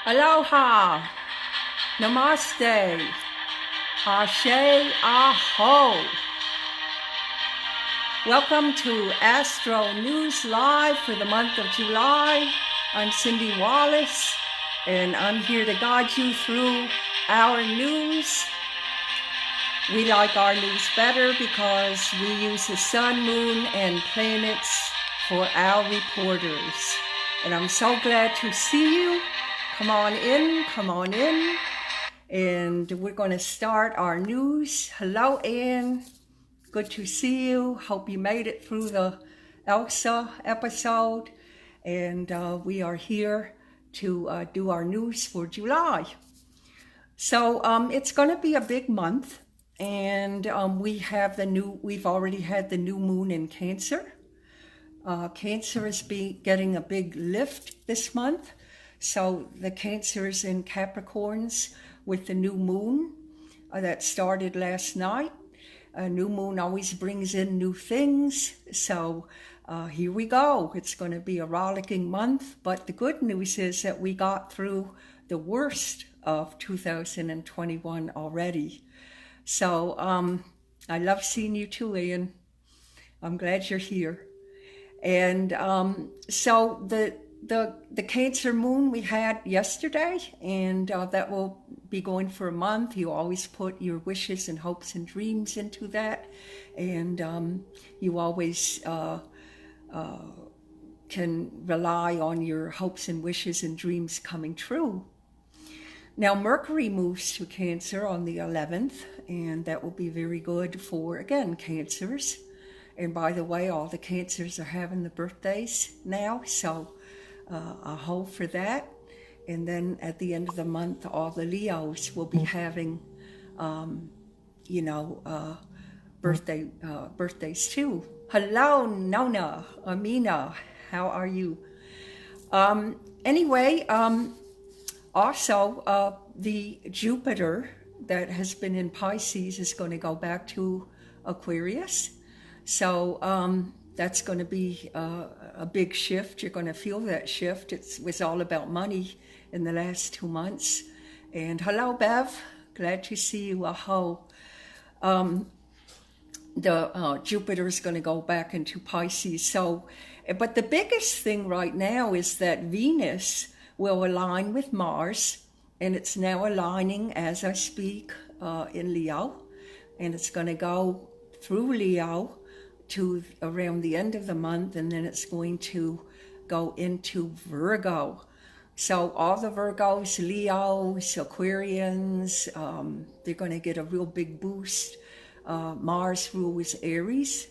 Aloha, Namaste, Ashe Aho. Welcome to Astro News Live for the month of July. I'm CYNDI WALLACE, and I'm here to guide you through our news. We like our news better because we use the sun, moon, and planets for our reporters. And I'm so glad to see you. Come on in, come on in. And we're going to start our news. Hello, Anne. Good to see you. Hope you made it through the Elsa episode. And we are here to do our news for July. So it's going to be a big month. And we've already had the new moon in Cancer. Cancer is getting a big lift this month. So the Cancers and Capricorns with the new moon that started last night. A new moon always brings in new things. So here we go. It's going to be a rollicking month. But the good news is that we got through the worst of 2021 already. So I love seeing you too, Ian. I'm glad you're here. And so the Cancer moon we had yesterday, and that will be going for a month. You always put your wishes and hopes and dreams into that, and you always can rely on your hopes and wishes and dreams coming true. Now Mercury moves to Cancer on the 11th, and that will be very good for, again, Cancers. And by the way, all the Cancers are having the birthdays now, so I hope for that. And then at the end of the month, all the Leos will be having, birthdays too. Hello, Nona, Amina, how are you? Also, the Jupiter that has been in Pisces is going to go back to Aquarius. So that's going to be a big shift. You're going to feel that shift. It was all about money in the last 2 months. And hello, Bev. Glad to see you. Aho. Jupiter is going to go back into Pisces. So, but the biggest thing right now is that Venus will align with Mars, and it's now aligning as I speak in Leo, and it's going to go through Leo to around the end of the month, and then it's going to go into Virgo. So all the Virgos, Leos, Aquarians, they're going to get a real big boost. Mars rules Aries,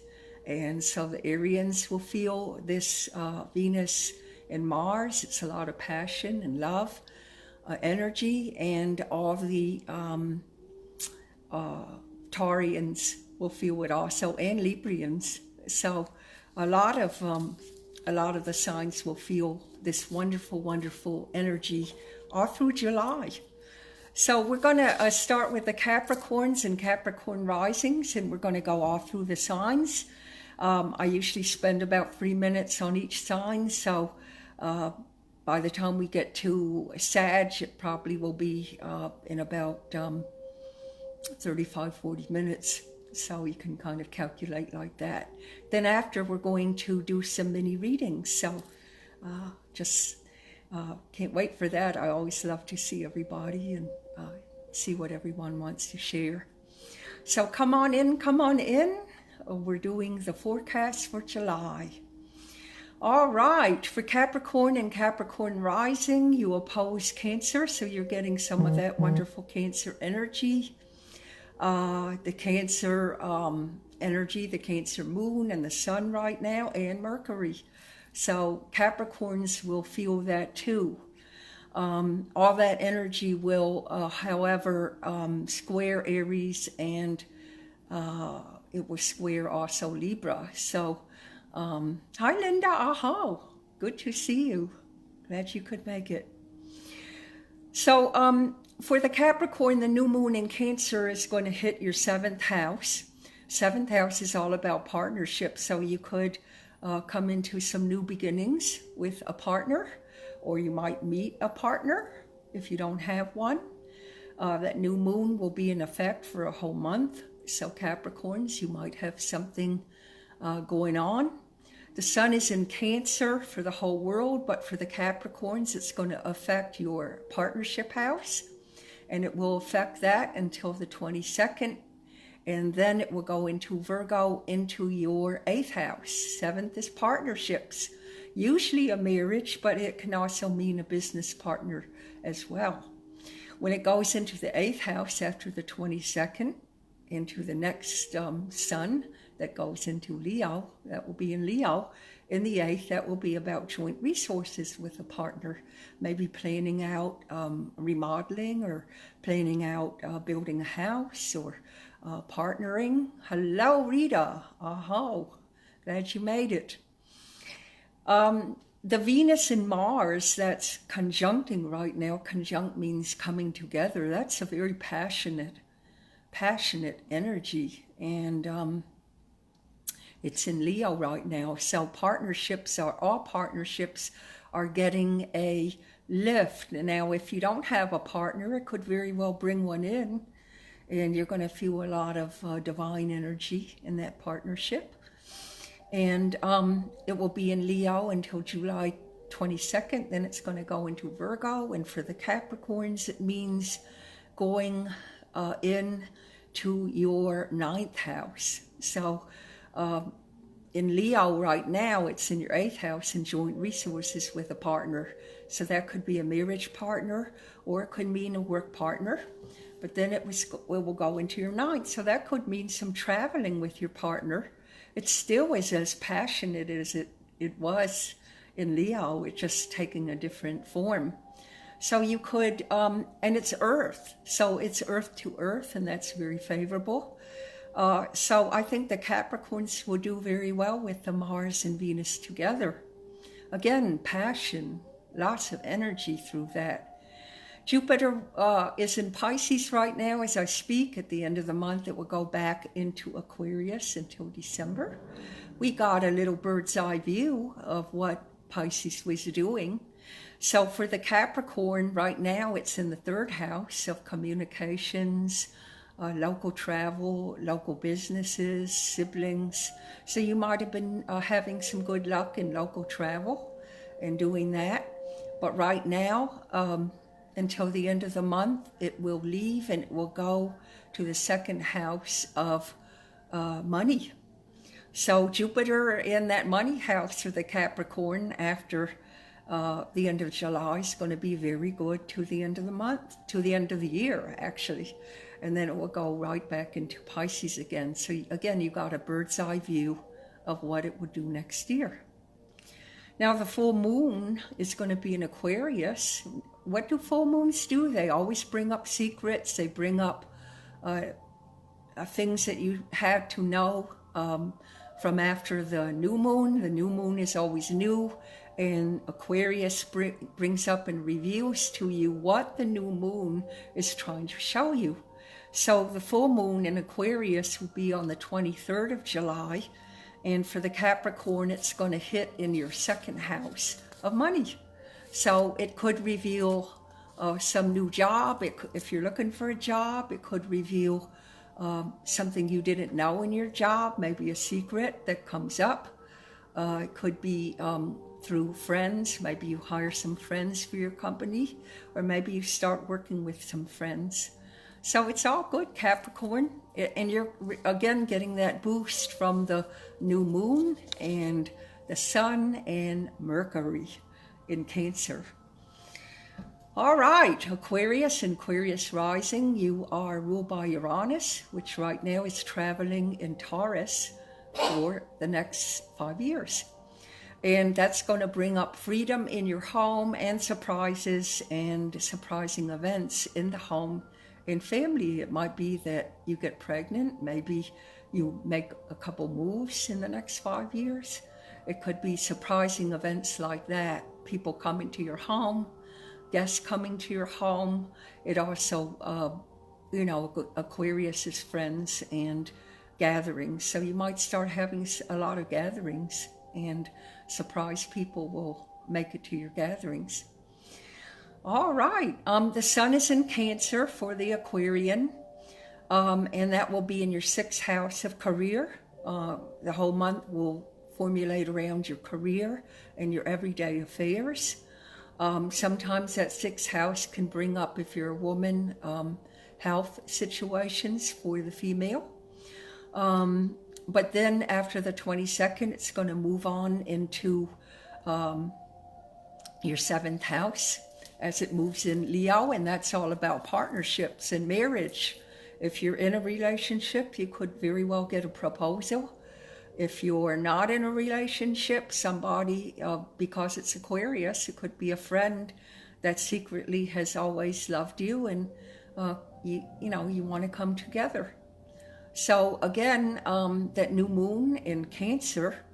and so the Arians will feel this Venus and Mars. It's a lot of passion and love, energy, and all the Taurians will feel it also, and Librians. So a lot of the signs will feel this wonderful, wonderful energy all through July. So we're going to start with the Capricorns and Capricorn risings, and we're going to go all through the signs. I usually spend about 3 minutes on each sign, so by the time we get to Sag, it probably will be in about 35-40 minutes. So you can kind of calculate like that. Then after, we're going to do some mini readings. So just can't wait for that. I always love to see everybody and see what everyone wants to share. So come on in, come on in. We're doing the forecast for July. All right, for Capricorn and Capricorn rising, you oppose Cancer, so you're getting some of that wonderful Cancer energy. The Cancer energy, the Cancer moon and the sun right now, and Mercury. So Capricorns will feel that too. All that energy will, however, square Aries, and it will square also Libra. So, hi Linda, aho, good to see you. Glad you could make it. So, for the Capricorn, the new moon in Cancer is going to hit your 7th house. 7th house is all about partnership, so you could come into some new beginnings with a partner, or you might meet a partner if you don't have one. That new moon will be in effect for a whole month. So Capricorns, you might have something going on. The sun is in Cancer for the whole world, but for the Capricorns, it's going to affect your partnership house. And it will affect that until the 22nd. And then it will go into Virgo, into your 8th house. 7th is partnerships. Usually a marriage, but it can also mean a business partner as well. When it goes into the 8th house after the 22nd, into the next sun that goes into Leo, that will be in Leo. In the 8th, that will be about joint resources with a partner, maybe planning out remodeling or planning out building a house or partnering. Hello, Rita. Oh, glad you made it. The Venus and Mars that's conjuncting right now, conjunct means coming together. That's a very passionate energy, and it's in Leo right now. So all partnerships are getting a lift. Now, if you don't have a partner, it could very well bring one in, and you're going to feel a lot of divine energy in that partnership. And it will be in Leo until July 22nd. Then it's going to go into Virgo. And for the Capricorns, it means going in to your 9th house. So in Leo right now, it's in your 8th house in joint resources with a partner. So that could be a marriage partner, or it could mean a work partner. But then it will go into your 9th. So that could mean some traveling with your partner. It still is as passionate as it was in Leo. It's just taking a different form. So you could, and it's Earth. So it's Earth to Earth, and that's very favorable. So I think the Capricorns will do very well with the Mars and Venus together. Again, passion, lots of energy through that. Jupiter is in Pisces right now as I speak. At the end of the month, it will go back into Aquarius until December. We got a little bird's eye view of what Pisces was doing. So for the Capricorn right now, it's in the 3rd house of communications, local travel, local businesses, siblings. So you might have been having some good luck in local travel and doing that. But right now, until the end of the month, it will leave and it will go to the 2nd house of money. So Jupiter in that money house for the Capricorn after the end of July is going to be very good to the end of the month, to the end of the year, actually. And then it will go right back into Pisces again. So again, you got a bird's eye view of what it would do next year. Now the full moon is going to be in Aquarius. What do full moons do? They always bring up secrets. They bring up things that you had to know from after the new moon. The new moon is always new. And Aquarius brings up and reveals to you what the new moon is trying to show you. So the full moon in Aquarius will be on the 23rd of July. And for the Capricorn, it's going to hit in your 2nd house of money. So it could reveal some new job. If you're looking for a job, it could reveal something you didn't know in your job, maybe a secret that comes up. It could be through friends. Maybe you hire some friends for your company, or maybe you start working with some friends. So it's all good, Capricorn. And you're, again, getting that boost from the new moon and the sun and Mercury in Cancer. All right, Aquarius and Aquarius rising, you are ruled by Uranus, which right now is traveling in Taurus for the next 5 years. And that's going to bring up freedom in your home and surprises and surprising events in the home and family. It might be that you get pregnant. Maybe you make a couple moves in the next 5 years. It could be surprising events like that. People coming to your home, guests coming to your home. It also, Aquarius is friends and gatherings. So you might start having a lot of gatherings, and surprise people will make it to your gatherings. All right. The sun is in Cancer for the Aquarian, and that will be in your 6th house of career. The whole month will formulate around your career and your everyday affairs. Sometimes that 6th house can bring up, if you're a woman, health situations for the female. But then after the 22nd, it's going to move on into your 7th house as it moves in Leo, and that's all about partnerships and marriage. If you're in a relationship, you could very well get a proposal. If you're not in a relationship, somebody, because it's Aquarius, it could be a friend that secretly has always loved you, and you want to come together. So again, that new moon in Cancer,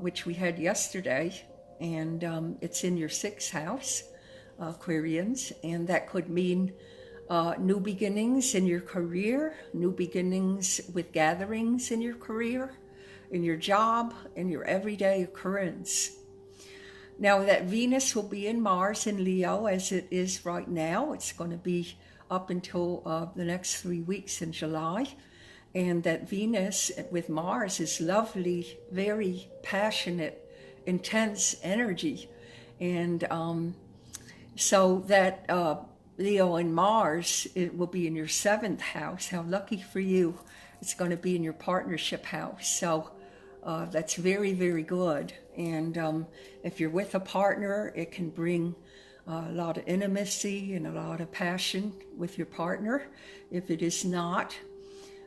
which we had yesterday, and it's in your 6th house, Aquarians, and that could mean new beginnings in your career, new beginnings with gatherings in your career, in your job, in your everyday occurrence. Now that Venus will be in Mars in Leo as it is right now. It's going to be up until the next 3 weeks in July. And that Venus with Mars is lovely, very passionate, intense energy. And so that Leo and Mars, it will be in your 7th house. How lucky for you. It's going to be in your partnership house. So that's very, very good. And if you're with a partner, it can bring a lot of intimacy and a lot of passion with your partner. If it is not,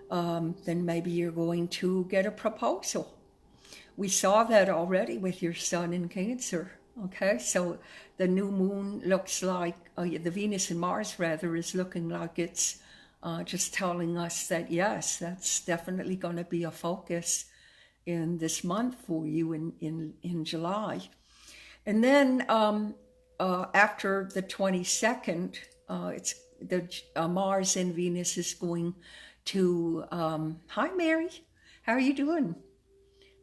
then maybe you're going to get a proposal. We saw that already with your sun in Cancer. Okay, so the new moon looks like, the Venus and Mars rather, is looking like it's just telling us that, yes, that's definitely going to be a focus in this month for you in July. And then after the 22nd, it's the Mars and Venus is going to, hi Mary, how are you doing?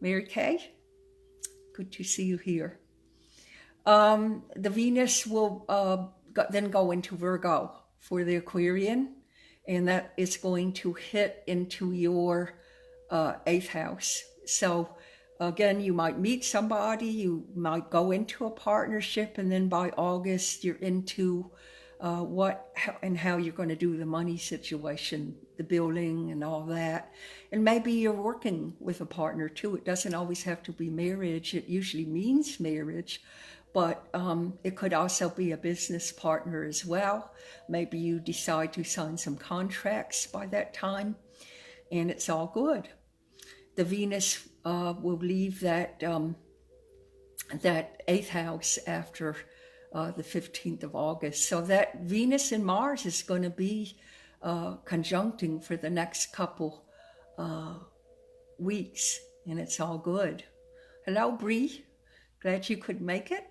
Mary Kay, good to see you here. The Venus will then go into Virgo for the Aquarian, and that is going to hit into your 8th house. So again, you might meet somebody, you might go into a partnership, and then by August you're into how you're going to do the money situation, the billing and all that. And maybe you're working with a partner too. It doesn't always have to be marriage. It usually means marriage, but it could also be a business partner as well. Maybe you decide to sign some contracts by that time, and it's all good. The Venus will leave that 8th house after the 15th of August. So that Venus and Mars is going to be conjuncting for the next couple weeks, and it's all good. Hello, Bree. Glad you could make it.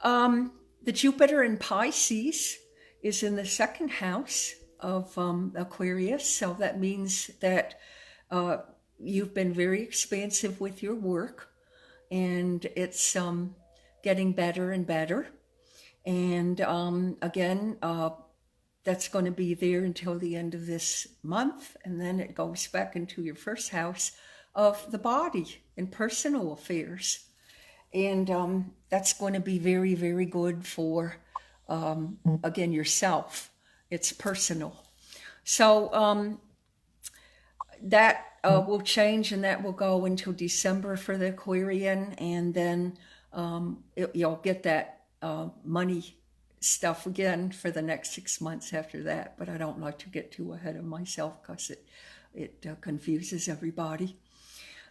The Jupiter in Pisces is in the 2nd house of Aquarius, so that means that you've been very expansive with your work, and it's getting better and better. And again, that's going to be there until the end of this month, and then it goes back into your 1st house of the body and personal affairs. And that's going to be very, very good for, again, yourself. It's personal. So that will change, and that will go until December for the Aquarian, and then you'll get that money stuff again for the next 6 months after that. But I don't like to get too ahead of myself because it confuses everybody.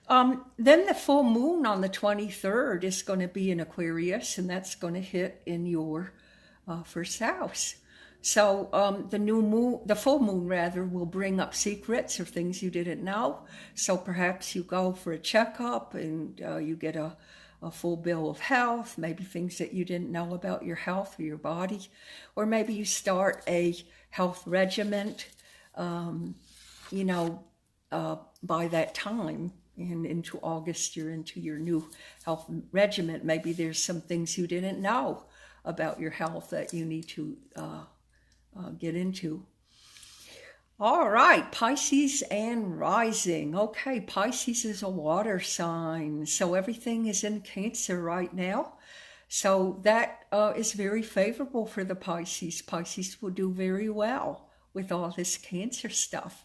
Then the full moon on the 23rd is going to be in Aquarius, and that's going to hit in your 1st house. So the full moon rather, will bring up secrets or things you didn't know. So perhaps you go for a checkup and you get a full bill of health, maybe things that you didn't know about your health or your body, or maybe you start a health regimen, by that time. And into August, you're into your new health regimen. Maybe there's some things you didn't know about your health that you need to get into. All right, Pisces and rising. Okay, Pisces is a water sign, so everything is in Cancer right now. So that is very favorable for the Pisces. Pisces will do very well with all this Cancer stuff.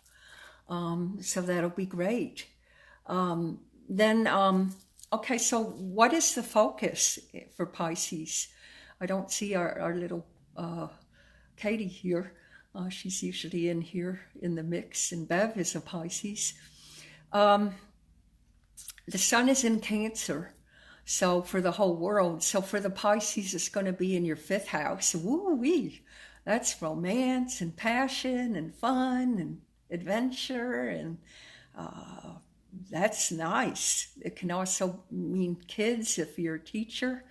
So that'll be great. Okay, so what is the focus for Pisces? I don't see our little Katie here. She's usually in here in the mix, and Bev is a Pisces. The sun is in Cancer, so for the whole world. So for the Pisces, it's going to be in your 5th house. Woo-wee! That's romance and passion and fun and adventure, and that's nice. It can also mean kids if you're a teacher.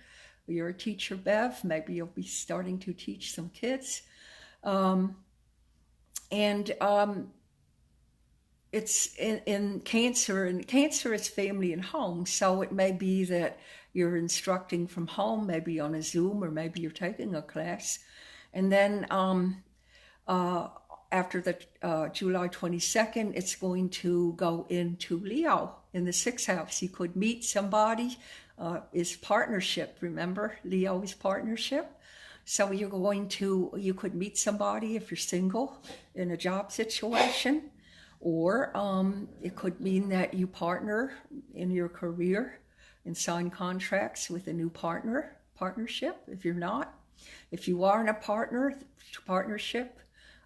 You're a teacher, Bev. Maybe you'll be starting to teach some kids. It's in Cancer, and Cancer is family and home, so it may be that you're instructing from home, maybe on a Zoom, or maybe you're taking a class. And then after the July 22nd, it's going to go into Leo in the 6th house. You could meet somebody, is partnership, remember? Leo is partnership. So you could meet somebody if you're single in a job situation, or it could mean that you partner in your career and sign contracts with a new partnership if you're not. If you are in a partnership,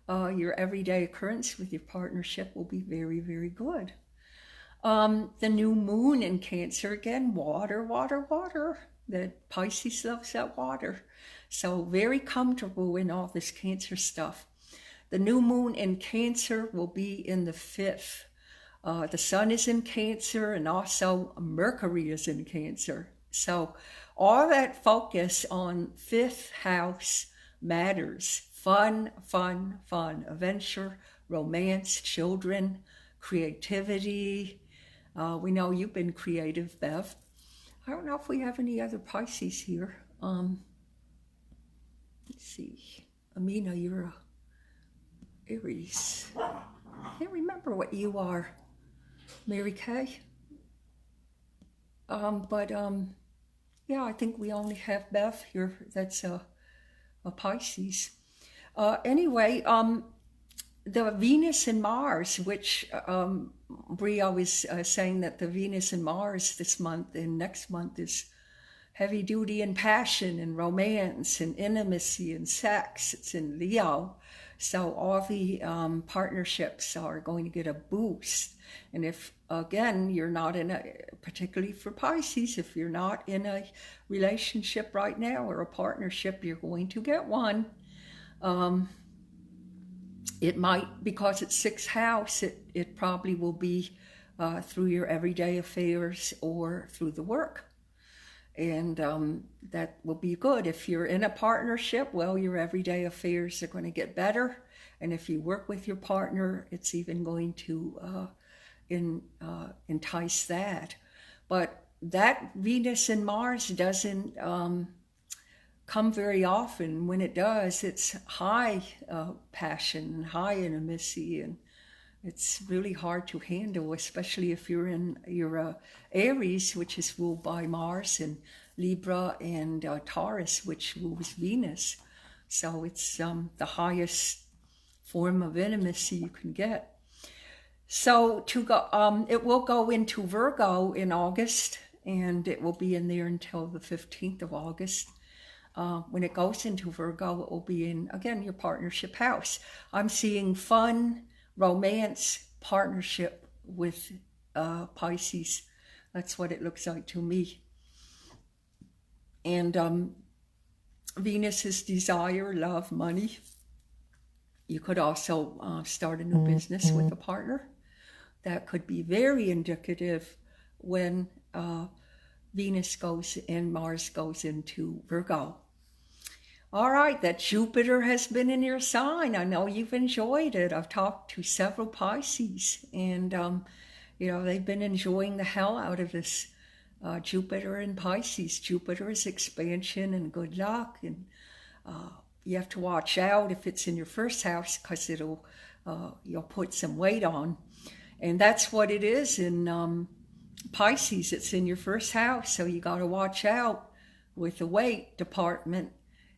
your everyday occurrence with your partnership will be very, very good. The new moon in Cancer, again, water. That Pisces loves that water. So very comfortable in all this Cancer stuff. The new moon in Cancer will be in the 5th. The sun is in Cancer, and also Mercury is in Cancer. So all that focus on 5th house matters. Fun, adventure, romance, children, creativity. We know you've been creative, Bev. I don't know if we have any other Pisces here. Let's see. Amina, you're a Aries. I can't remember what you are. Mary Kay? Yeah, I think we only have Bev here. That's a Pisces. Anyway, the Venus and Mars, which Bria was saying that the Venus and Mars this month and next month is heavy duty and passion and romance and intimacy and sex. It's in Leo. So all the partnerships are going to get a boost. And if, again, you're not in particularly for Pisces, if you're not in a relationship right now or a partnership, you're going to get one. It might, because it's 6th house, it probably will be through your everyday affairs or through the work. And that will be good. If you're in a partnership, well, your everyday affairs are going to get better. And if you work with your partner, it's even going to entice that. But that Venus and Mars doesn't come very often. When it does, it's high passion, high intimacy, and it's really hard to handle, especially if you're in your Aries, which is ruled by Mars, and Libra and Taurus, which rules Venus. So it's the highest form of intimacy you can get. So it will go into Virgo in August, and it will be in there until the 15th of August. When it goes into Virgo, it will be in, again, your partnership house. I'm seeing fun, romance, partnership with Pisces. That's what it looks like to me. And Venus is desire, love, money. You could also start a new business with a partner. That could be very indicative when Venus goes and Mars goes into Virgo. All right, that Jupiter has been in your sign. I know you've enjoyed it. I've talked to several Pisces, and they've been enjoying the hell out of this Jupiter in Pisces. Jupiter is expansion and good luck, and you have to watch out if it's in your first house, because you'll put some weight on. And that's what it is in Pisces. It's in your first house, so you got to watch out with the weight department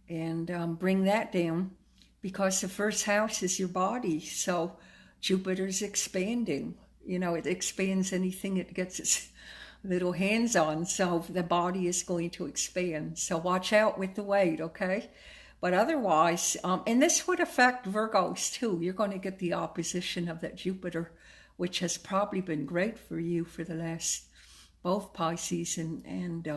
and bring that down, because the first house is your body. So Jupiter's expanding. You know, it expands anything it gets its little hands on. So the body is going to expand. So watch out with the weight, okay? But otherwise, and this would affect Virgos too. You're going to get the opposition of that Jupiter, which has probably been great for you for the last, both Pisces and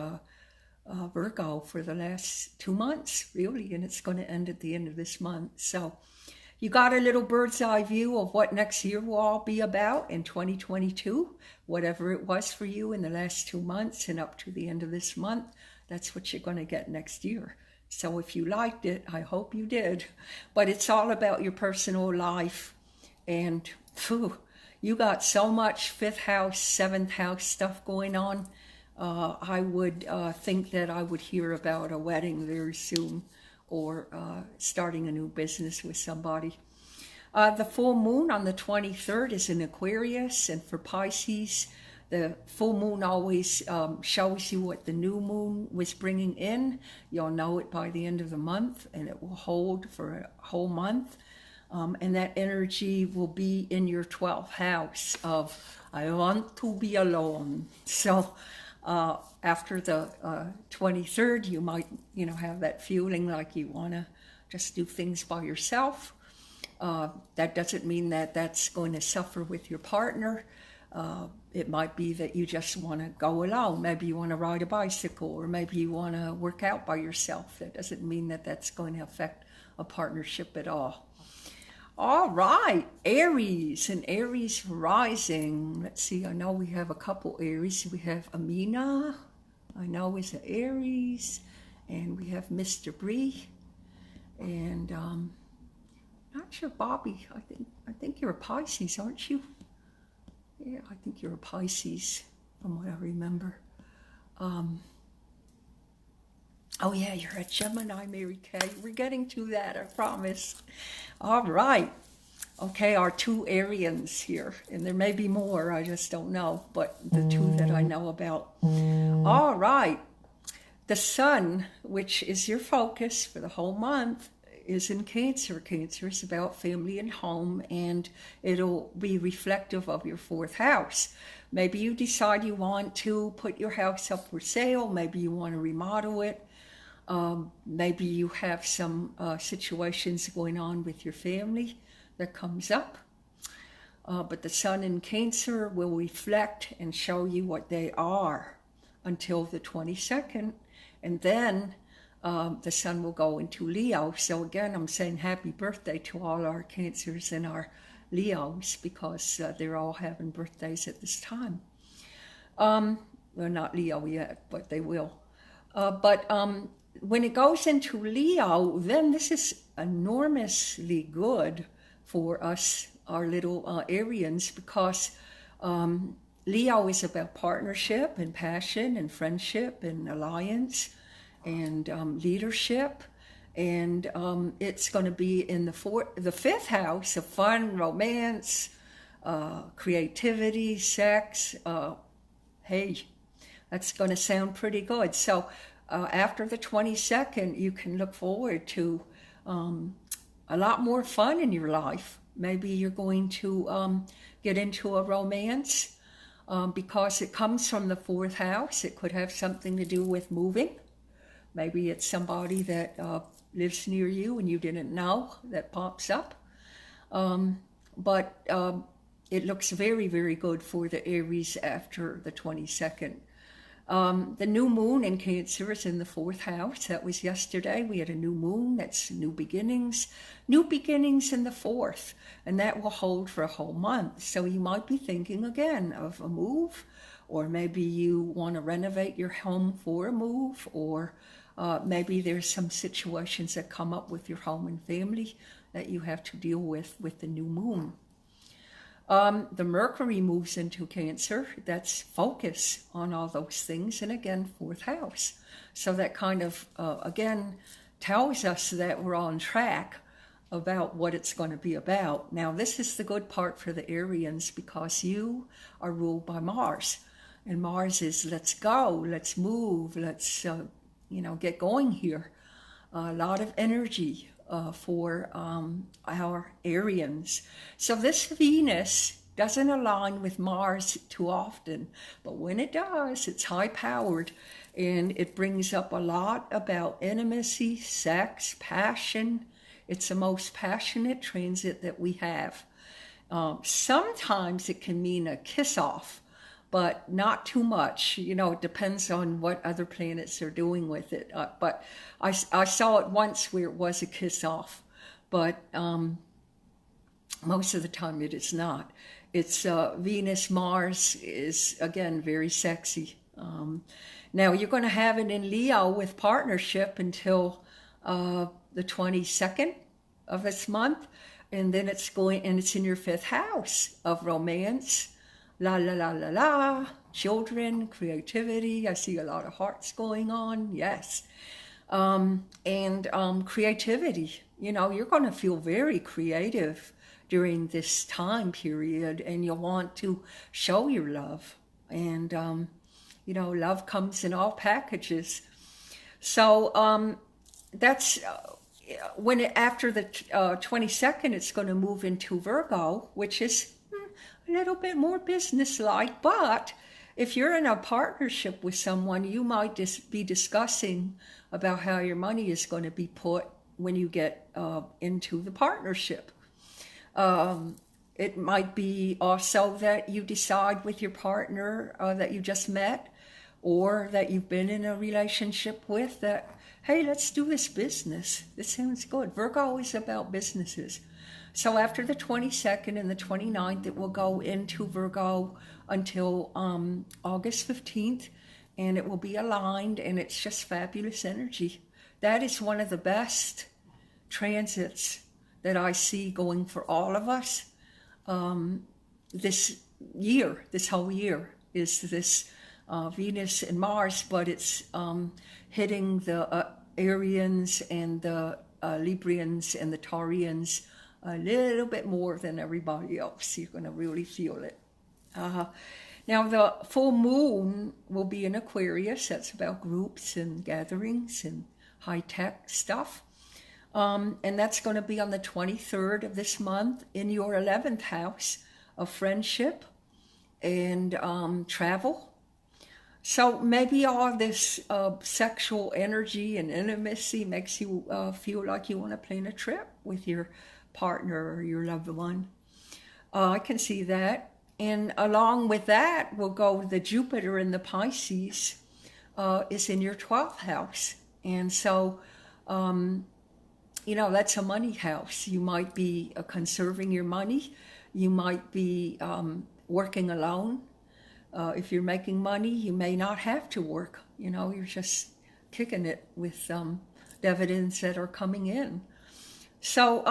Virgo, for the last 2 months, really. And it's going to end at the end of this month. So you got a little bird's eye view of what next year will all be about in 2022. Whatever it was for you in the last 2 months and up to the end of this month, that's what you're going to get next year. So if you liked it, I hope you did. But it's all about your personal life. And you got so much 5th house, 7th house stuff going on. I would think that I would hear about a wedding very soon, or starting a new business with somebody. The full moon on the 23rd is in Aquarius, and for Pisces, the full moon always shows you what the new moon was bringing in. You'll know it by the end of the month, and it will hold for a whole month. And that energy will be in your 12th house of, I want to be alone. So after the 23rd, you might, have that feeling like you want to just do things by yourself. That doesn't mean that that's going to suffer with your partner. It might be that you just want to go alone. Maybe you want to ride a bicycle, or maybe you want to work out by yourself. That doesn't mean that that's going to affect a partnership at all. All right, Aries and Aries rising. Let's see, I know we have a couple Aries. We have Amina, I know is an Aries, and we have Mr. Bree, and not sure, Bobby. I think you're a Pisces, aren't you? Yeah, I think you're a Pisces, from what I remember. Oh yeah, you're a Gemini, Mary Kay. We're getting to that, I promise. All right. Okay, our 2 Arians here, and there may be more, I just don't know, but the 2 that I know about. All right. The sun, which is your focus for the whole month, is in Cancer. Cancer is about family and home, and it'll be reflective of your 4th house. Maybe you decide you want to put your house up for sale. Maybe you want to remodel it. Maybe you have some situations going on with your family that comes up. But the sun in Cancer will reflect and show you what they are until the 22nd. And then the sun will go into Leo. So again, I'm saying happy birthday to all our Cancers and our Leos, because they're all having birthdays at this time. Well, not Leo yet, but they will. When it goes into Leo, then this is enormously good for us, our little Arians, because Leo is about partnership and passion and friendship and alliance and leadership. And it's going to be in the 5th house of fun, romance, creativity, sex. Hey, that's going to sound pretty good. So after the 22nd, you can look forward to a lot more fun in your life. Maybe you're going to get into a romance because it comes from the 4th house. It could have something to do with moving. Maybe it's somebody that lives near you and you didn't know that pops up. But it looks very, very good for the Aries after the 22nd. The new moon in Cancer is in the 4th house. That was yesterday. We had a new moon. That's new beginnings. New beginnings in the 4th. And that will hold for a whole month. So you might be thinking again of a move, or maybe you want to renovate your home for a move, or maybe there's some situations that come up with your home and family that you have to deal with the new moon. The Mercury moves into Cancer. That's focus on all those things. And again, fourth house. So that kind of, again, tells us that we're on track about what it's going to be about. Now, this is the good part for the Arians, because you are ruled by Mars. And Mars is, let's go, let's move, let's, get going here. A lot of energy for our Arians. So this Venus doesn't align with Mars too often, but when it does, it's high-powered, and it brings up a lot about intimacy, sex, passion. It's the most passionate transit that we have. Sometimes it can mean a kiss-off, but not too much. It depends on what other planets are doing with it. But I saw it once where it was a kiss-off, but most of the time it is not. It's Venus, Mars is, again, very sexy. Now, you're going to have it in Leo with partnership until the 22nd of this month, and then it's in your 5th house of romance, la la la la la, children, creativity. I see a lot of hearts going on, yes. And creativity, you're going to feel very creative during this time period, and you'll want to show your love. And love comes in all packages. So that's when after the 22nd, it's going to move into Virgo, which is a little bit more business-like. But if you're in a partnership with someone, you might be discussing about how your money is going to be put when you get into the partnership. It might be also that you decide with your partner that you just met, or that you've been in a relationship with, that, hey, let's do this business. This sounds good. Virgo is about businesses. So after the 22nd and the 29th, it will go into Virgo until August 15th, and it will be aligned, and it's just fabulous energy. That is one of the best transits that I see going for all of us. This whole year, is this Venus and Mars, but it's hitting the Arians and the Librians and the Taurians a little bit more than everybody else. You're going to really feel it. Now, the full moon will be in Aquarius. That's about groups and gatherings and high-tech stuff. And that's going to be on the 23rd of this month in your 11th house of friendship and travel. So maybe all this sexual energy and intimacy makes you feel like you want to plan a trip with your partner or your loved one. I can see that. And along with that, we'll go the Jupiter in the Pisces is in your 12th house. And so, that's a money house. You might be conserving your money. You might be working alone. If you're making money, you may not have to work. You're just kicking it with dividends that are coming in. So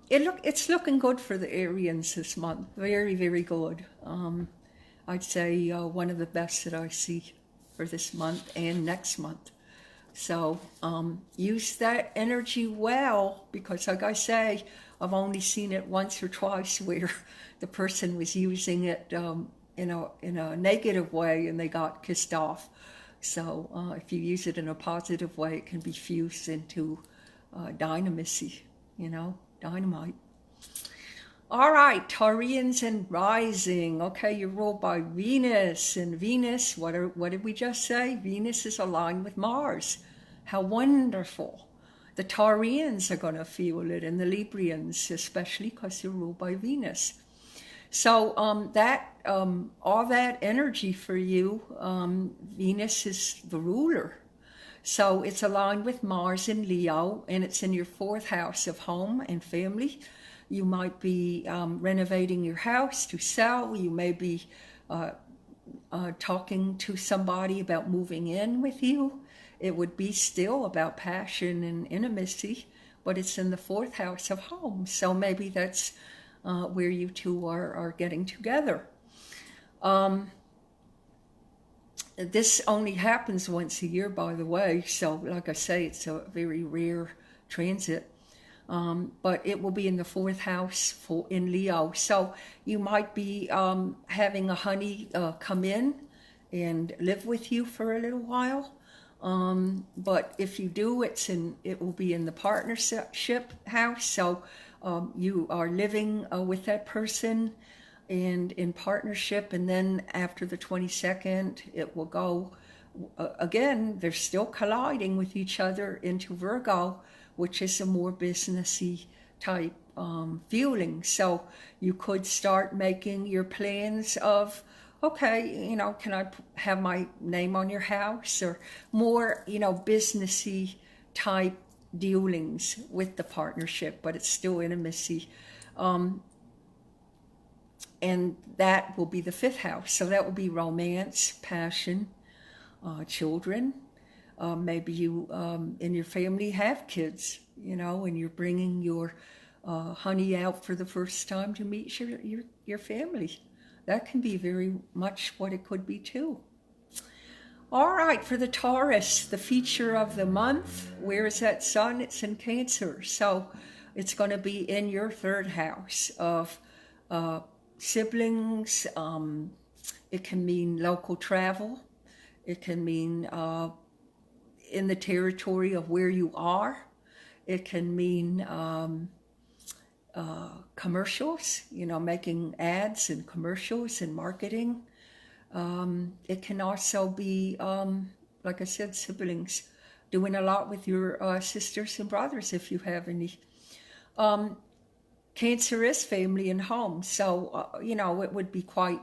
it's looking good for the Arians this month. Very, very good. I'd say one of the best that I see for this month and next month. So use that energy well, because like I say, I've only seen it once or twice where the person was using it in a negative way and they got kissed off. So if you use it in a positive way, it can be fused into dynamacy, dynamite. All right, Taurians and rising. Okay, you're ruled by Venus. And Venus, what did we just say? Venus is aligned with Mars. How wonderful. The Taurians are going to feel it, and the Librians, especially because you're ruled by Venus. So all that energy for you, Venus is the ruler. So it's aligned with Mars in Leo, and it's in your 4th house of home and family. You might be renovating your house to sell. You may be talking to somebody about moving in with you. It would be still about passion and intimacy, but it's in the 4th house of home. So maybe that's where you two are getting together. This only happens once a year, by the way, so like I say, it's a very rare transit. But it will be in the 4th house in Leo. So you might be having a honey come in and live with you for a little while. But if you do, it will be in the partnership house. So you are living with that person and in partnership, and then after the 22nd, it will go again. They're still colliding with each other into Virgo, which is a more businessy type feeling. So you could start making your plans of, okay, you know, can I have my name on your house, or more, you know, businessy type dealings with the partnership, but it's still intimacy. And that will be the 5th house. So that will be romance, passion, children. Maybe you in your family have kids, you know, and you're bringing your honey out for the first time to meet your family. That can be very much what it could be too. All right, for the Taurus, the feature of the month, where is that sun? It's in Cancer. So it's going to be in your 3rd house of siblings. It can mean local travel. It can mean in the territory of where you are. It can mean commercials, you know, making ads and commercials and marketing. It can also be, like I said, siblings, doing a lot with your sisters and brothers if you have any. Cancer is family and home, so, you know, it would be quite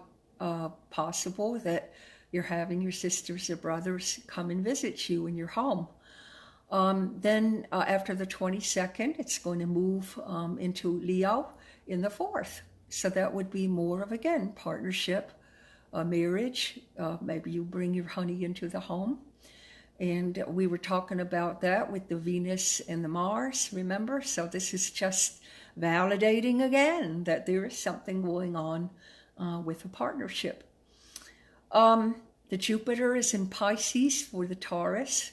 possible that you're having your sisters or brothers come and visit you in your home. Then after the 22nd, it's going to move into Leo in the 4th. So that would be more of, again, partnership, marriage. Maybe you bring your honey into the home. And we were talking about that with the Venus and the Mars, remember? So this is just validating again that there is something going on with a partnership. The Jupiter is in Pisces for the Taurus.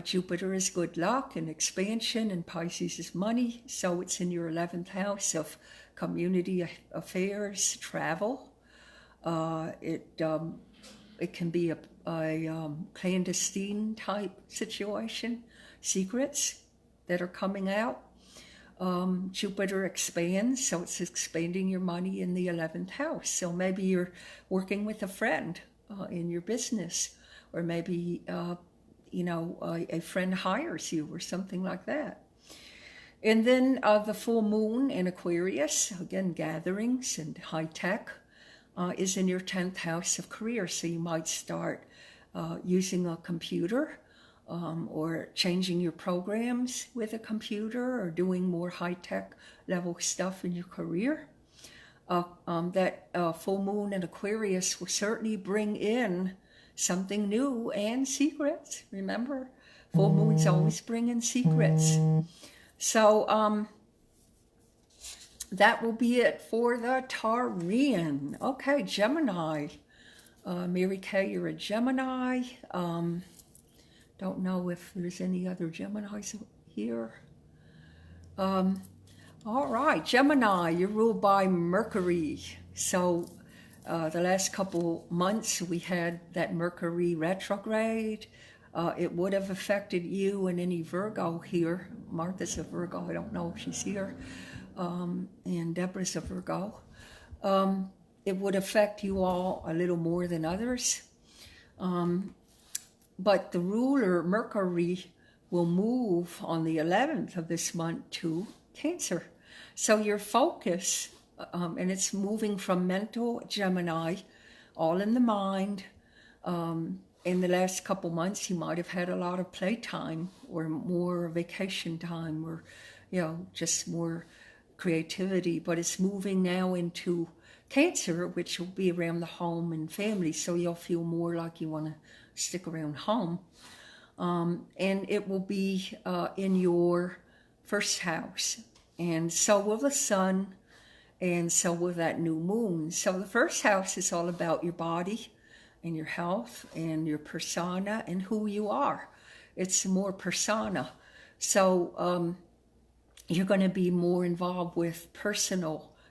Jupiter is good luck and expansion, and Pisces is money. So it's in your 11th house of community affairs, travel. It can be a clandestine type situation, secrets that are coming out. Jupiter expands, so it's expanding your money in the 11th house. So maybe you're working with a friend in your business, or maybe you know, a friend hires you or something like that. And then the full moon in Aquarius, again, gatherings and high tech, is in your 10th house of career. So you might start using a computer or changing your programs with a computer, or doing more high-tech level stuff in your career. That full moon in Aquarius will certainly bring in something new and secrets. Remember, full moons always bring in secrets. So that will be it for the Taurian. Okay, Gemini. Mary Kay, you're a Gemini. Don't know if there's any other Geminis here. All right, Gemini, you're ruled by Mercury. So the last couple months we had that Mercury retrograde. It would have affected you and any Virgo here. Martha's a Virgo, I don't know if she's here. And Deborah's a Virgo. It would affect you all a little more than others. But the ruler, Mercury, will move on the 11th of this month to Cancer. So your focus, and it's moving from mental Gemini, all in the mind. In the last couple months, you might have had a lot of playtime or more vacation time, or, you know, just more creativity. But it's moving now into Cancer, which will be around the home and family. So you'll feel more like you want to stick around home. And it will be in your 1st house. And so will the sun And so with that new moon. So the first house is all about your body and your health and your persona and who you are. It's more persona. So you're going to be more involved with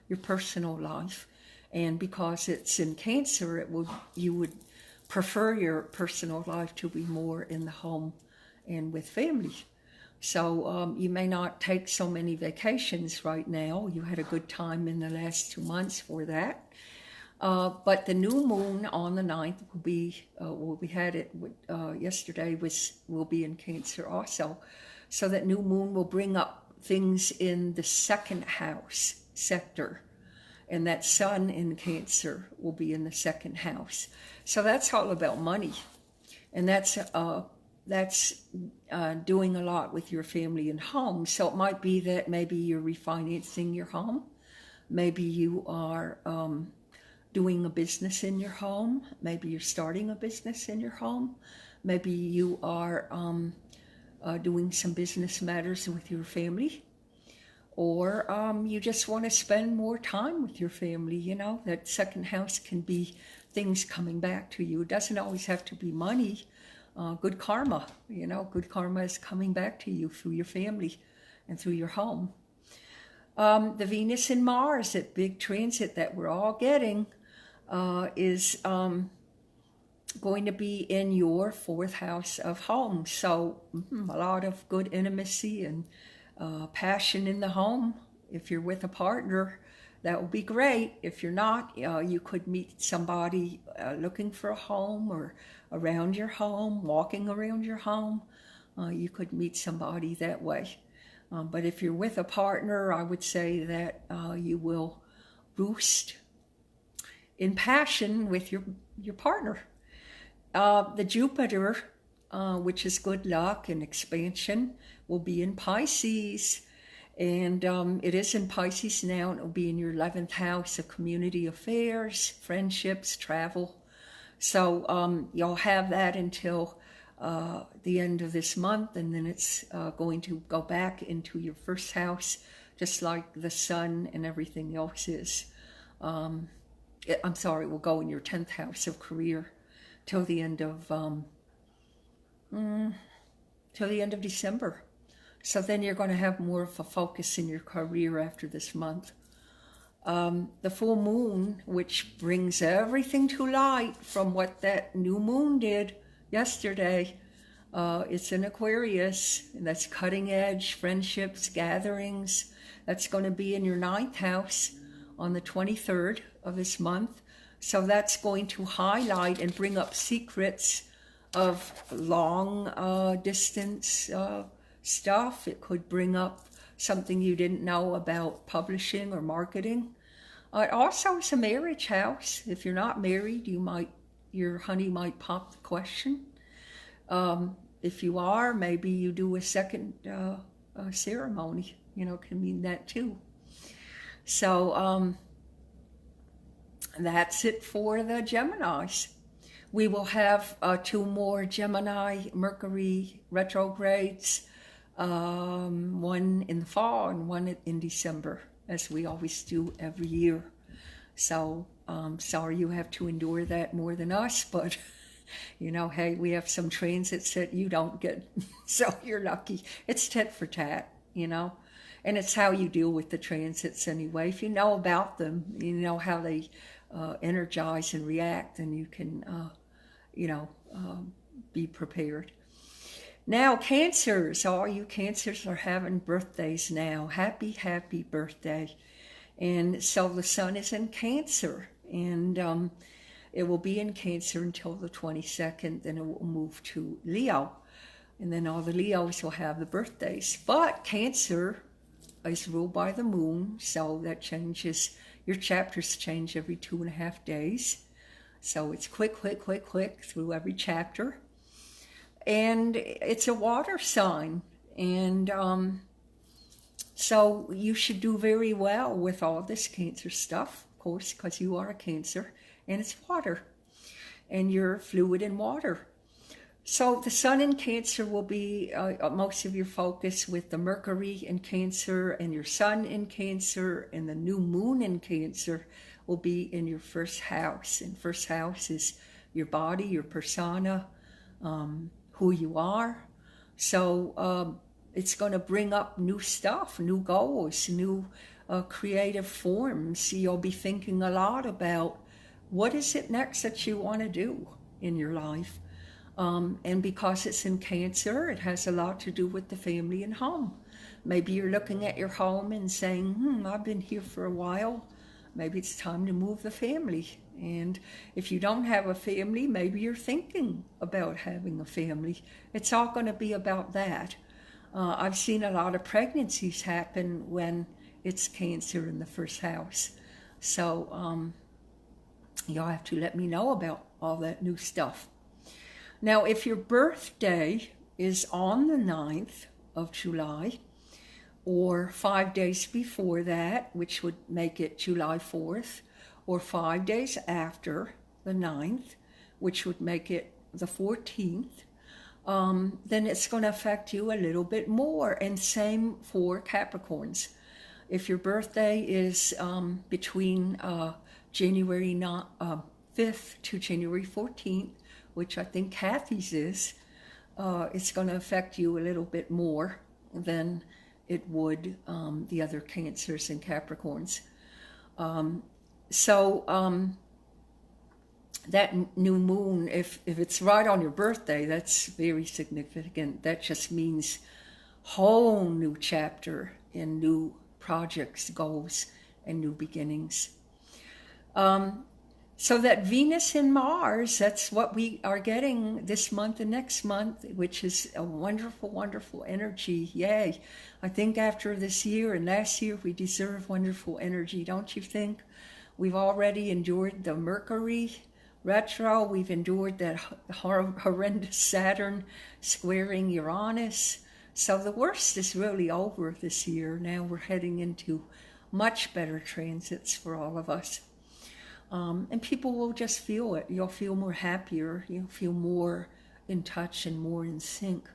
your personal life. And because it's in Cancer, you would prefer your personal life to be more in the home and with family. So you may not take so many vacations right now. You had a good time in the last 2 months for that. But the new moon on the 9th will be, we had it yesterday, will be in Cancer also. So that new moon will bring up things in the second house sector. And that sun in Cancer will be in the second house. So that's all about money. And that's doing a lot with your family and home. So it might be that maybe you're refinancing your home. Maybe you are doing a business in your home. Maybe you're starting a business in your home. Maybe you are doing some business matters with your family. Or you just want to spend more time with your family. You know, that second house can be things coming back to you. It doesn't always have to be money. Good karma, you know, good karma is coming back to you through your family and through your home. The Venus and Mars, that big transit that we're all getting, is going to be in your 4th house of home. So a lot of good intimacy and passion in the home. If you're with a partner, that will be great. If you're not, you could meet somebody looking for a home or around your home, walking around your home. You could meet somebody that way. But if you're with a partner, I would say that you will boost in passion with your partner. The Jupiter, which is good luck and expansion, will be in Pisces. And it is in Pisces now, and it will be in your 11th house of community affairs, friendships, travel. So you'll have that until the end of this month, and then it's going to go back into your 1st house, just like the sun and everything else is. I'm sorry, it will go in your 10th house of career till the end of December. So then you're going to have more of a focus in your career after this month. The full moon, which brings everything to light from what that new moon did yesterday, it's in Aquarius, and that's cutting edge, friendships, gatherings. That's going to be in your 9th house on the 23rd of this month. So that's going to highlight and bring up secrets of long distance stuff. It could bring up something you didn't know about publishing or marketing. It also is a marriage house. If you're not married, your honey might pop the question. If you are, maybe you do a second ceremony. You know, can mean that too. So that's it for the Geminis. We will have 2 more Gemini Mercury retrogrades, one in the fall and one in December, as we always do every year. So sorry you have to endure that more than us, but you know, hey, we have some transits that you don't get, so you're lucky. It's tit for tat, you know, and it's how you deal with the transits anyway. If you know about them, you know how they energize and react, and you can be prepared. Now, Cancers, all you Cancers are having birthdays now. Happy, happy birthday. And so the sun is in Cancer, and it will be in Cancer until the 22nd, then it will move to Leo. And then all the Leos will have the birthdays. But Cancer is ruled by the moon, so that changes. Your chapters change every 2.5 days. So it's quick through every chapter. And it's a water sign. And so you should do very well with all this Cancer stuff, of course, because you are a Cancer. And it's water. And you're fluid in water. So the sun in Cancer will be most of your focus, with the Mercury in Cancer and your sun in Cancer, and the new moon in Cancer will be in your first house. And first house is your body, your persona, who you are. So it's going to bring up new stuff, new goals, new creative forms. You'll be thinking a lot about what is it next that you want to do in your life. And because it's in Cancer, it has a lot to do with the family and home. Maybe you're looking at your home and saying, I've been here for a while. Maybe it's time to move the family. And if you don't have a family, maybe you're thinking about having a family. It's all going to be about that. I've seen a lot of pregnancies happen when it's Cancer in the first house. So you'll have to let me know about all that new stuff. Now, if your birthday is on the 9th of July, or 5 days before that, which would make it July 4th, or 5 days after the 9th, which would make it the 14th, then it's going to affect you a little bit more. And same for Capricorns. If your birthday is between January 5th to January 14th, which I think Kathy's is, it's going to affect you a little bit more than it would the other Cancers and Capricorns. That new moon, if it's right on your birthday, that's very significant. That just means whole new chapter in new projects, goals, and new beginnings. So that Venus and Mars, that's what we are getting this month and next month, which is a wonderful, wonderful energy. Yay. I think after this year and last year, we deserve wonderful energy, don't you think? We've already endured the Mercury retro. We've endured that horrendous Saturn squaring Uranus. So the worst is really over this year. Now we're heading into much better transits for all of us. And people will just feel it. You'll feel more happier. You'll feel more in touch and more in sync.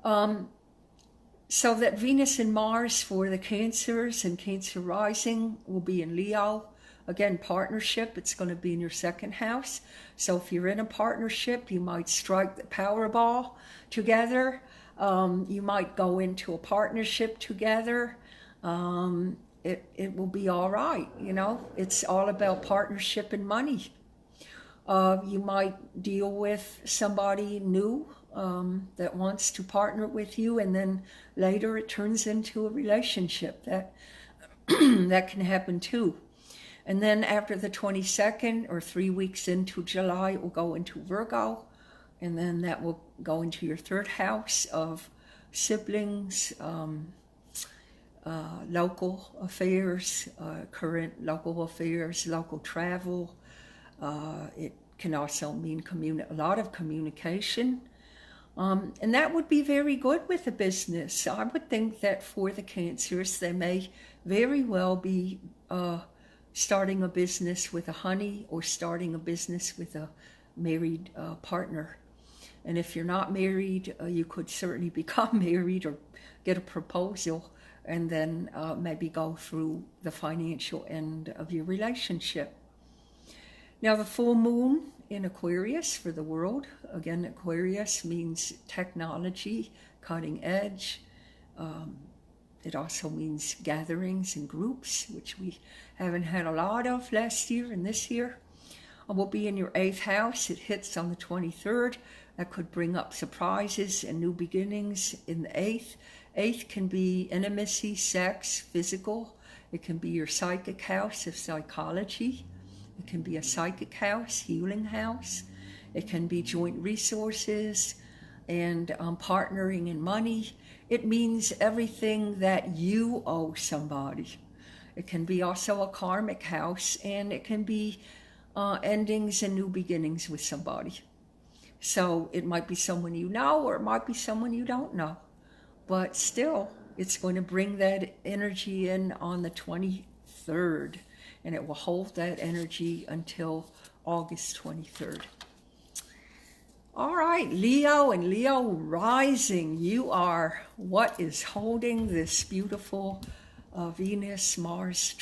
So that Venus and Mars for the Cancers and Cancer rising will be in Leo. Again, partnership, it's going to be in your second house. So if you're in a partnership, you might strike the Powerball together. You might go into a partnership together. It will be all right, you know. It's all about partnership and money. You might deal with somebody new that wants to partner with you, and then later it turns into a relationship. That that can happen too. And then after the 22nd, or 3 weeks into July, it will go into Virgo, and then that will go into your third house of siblings, local affairs, current local affairs, local travel. It can also mean a lot of communication. And that would be very good with a business. I would think that for the Cancers, they may very well be starting a business with a honey, or starting a business with a married partner. And if you're not married, you could certainly become married or get a proposal, and then maybe go through the financial end of your relationship. Now, the full moon in Aquarius for the world. Again, Aquarius means technology, cutting edge. It also means gatherings and groups, which we haven't had a lot of last year and this year. Will be in your 8th house. It hits on the 23rd. That could bring up surprises and new beginnings in the 8th. 8th can be intimacy, sex, physical. It can be your psychic house of psychology. It can be a psychic house, healing house. It can be joint resources and partnering in money. It means everything that you owe somebody. It can be also a karmic house, and it can be endings and new beginnings with somebody. So it might be someone you know, or it might be someone you don't know. But still, it's going to bring that energy in on the 23rd, and it will hold that energy until August 23rd. All right, Leo and Leo rising, you are what is holding this beautiful Venus-Mars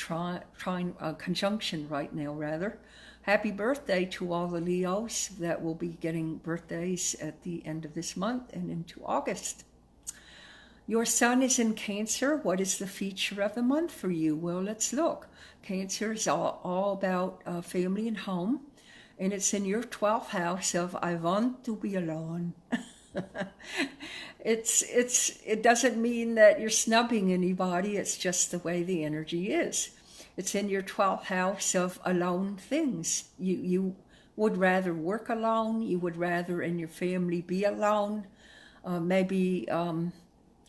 conjunction right now, rather. Happy birthday to all the Leos that will be getting birthdays at the end of this month and into August. Your sun is in Cancer. What is the feature of the month for you? Well, let's look. Cancer is all about family and home. And it's in your 12th house of I want to be alone. It doesn't mean that you're snubbing anybody. It's just the way the energy is. It's in your 12th house of alone things. You would rather work alone. You would rather in your family be alone. Maybe,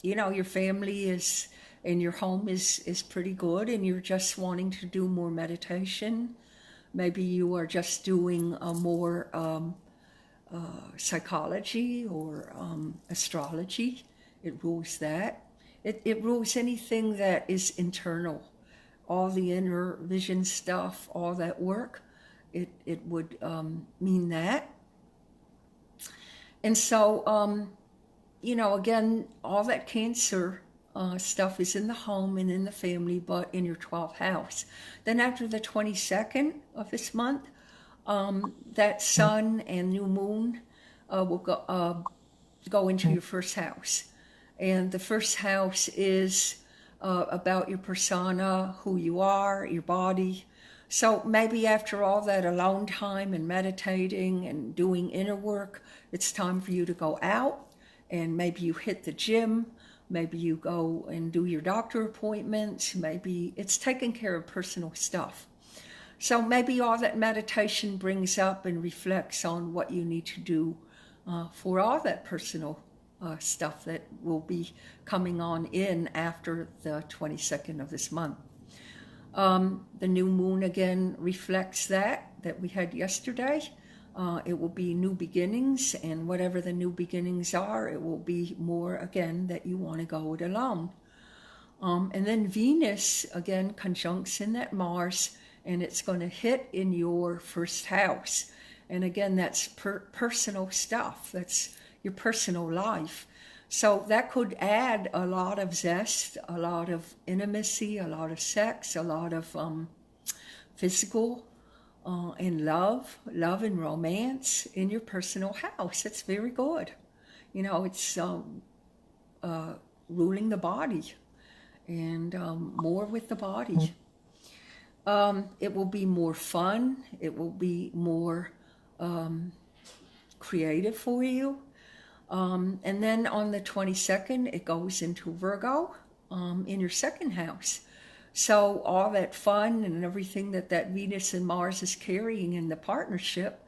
your family is in your home is pretty good and you're just wanting to do more meditation. Maybe you are just doing more psychology or astrology. It rules that. It rules anything that is internal. All the inner vision stuff, all that work, it would mean that. And so, again, all that Cancer stuff is in the home and in the family, but in your 12th house. Then after the 22nd of this month, that sun and new moon will go into your first house. And the first house is about your persona, who you are, your body. So maybe after all that alone time and meditating and doing inner work, it's time for you to go out and maybe you hit the gym. Maybe you go and do your doctor appointments. Maybe it's taking care of personal stuff. So maybe all that meditation brings up and reflects on what you need to do for all that personal stuff that will be coming on in after the 22nd of this month. The new moon again reflects that we had yesterday. It will be new beginnings, and whatever the new beginnings are, it will be more, again, that you want to go it alone. And then Venus, again, conjuncts in that Mars, and it's going to hit in your first house. And again, that's personal stuff. That's your personal life. So that could add a lot of zest, a lot of intimacy, a lot of sex, a lot of physical and love and romance in your personal house. It's very good. It's ruling the body and more with the body. It will be more fun. It will be more creative for you. And then on the 22nd, it goes into Virgo in your second house. So all that fun and everything that Venus and Mars is carrying in the partnership,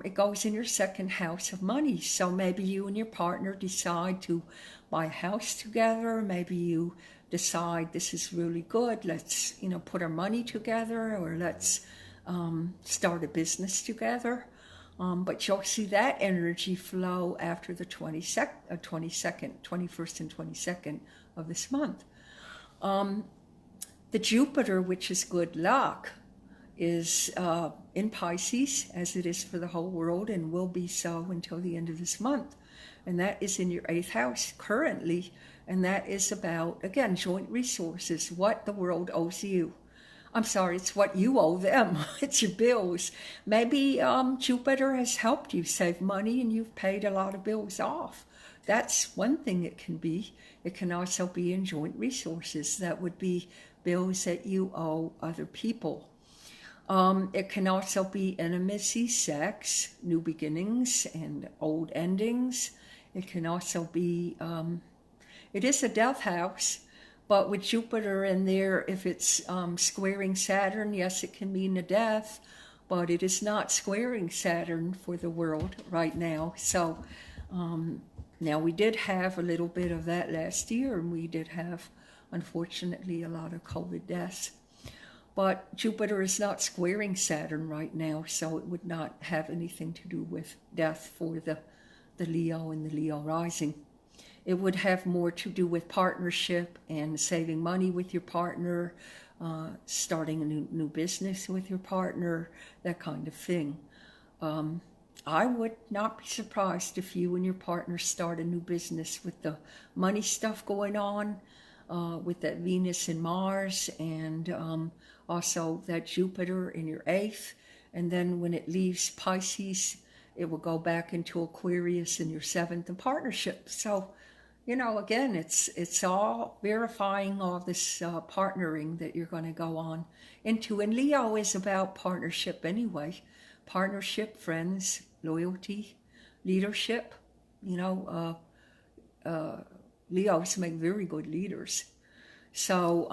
it goes in your second house of money. So maybe you and your partner decide to buy a house together. Maybe you decide this is really good. Let's, put our money together, or let's start a business together. But you'll see that energy flow after the 21st and 22nd of this month. The Jupiter, which is good luck, is in Pisces, as it is for the whole world, and will be so until the end of this month. And that is in your 8th house currently, and that is about, again, joint resources, what the world owes you. I'm sorry, it's what you owe them. It's your bills. Maybe Jupiter has helped you save money and you've paid a lot of bills off. That's one thing it can be. It can also be in joint resources. That would be bills that you owe other people. It can also be intimacy, sex, new beginnings, and old endings. It can also be, it is a death house, but with Jupiter in there, if it's squaring Saturn, yes, it can mean a death, but it is not squaring Saturn for the world right now. So now we did have a little bit of that last year, and we did have, unfortunately, a lot of COVID deaths. But Jupiter is not squaring Saturn right now, so it would not have anything to do with death for the Leo and the Leo rising. It would have more to do with partnership and saving money with your partner, starting a new business with your partner, that kind of thing. I would not be surprised if you and your partner start a new business with the money stuff going on, with that Venus and Mars, and also that Jupiter in your 8th. And then when it leaves Pisces, it will go back into Aquarius in your 7th in partnership. So, you know, again, it's all verifying all this partnering that you're going to go on into. And Leo is about partnership anyway. Partnership, friends, loyalty, leadership. You know, Leos make very good leaders. So,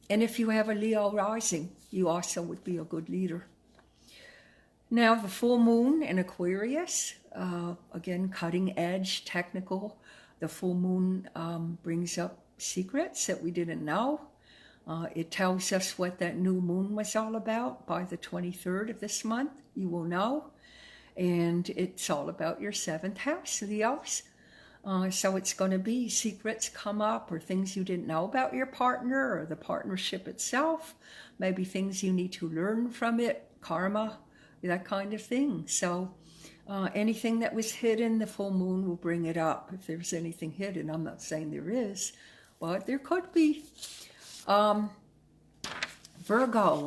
and if you have a Leo rising, you also would be a good leader. Now, the full moon in Aquarius, again, cutting edge, technical. The full moon brings up secrets that we didn't know. It tells us what that new moon was all about. By the 23rd of this month, you will know. And it's all about your 7th house, Leos. So it's going to be secrets come up, or things you didn't know about your partner or the partnership itself. Maybe things you need to learn from it, karma, that kind of thing. So anything that was hidden, the full moon will bring it up. If there's anything hidden, I'm not saying there is, but there could be. Virgo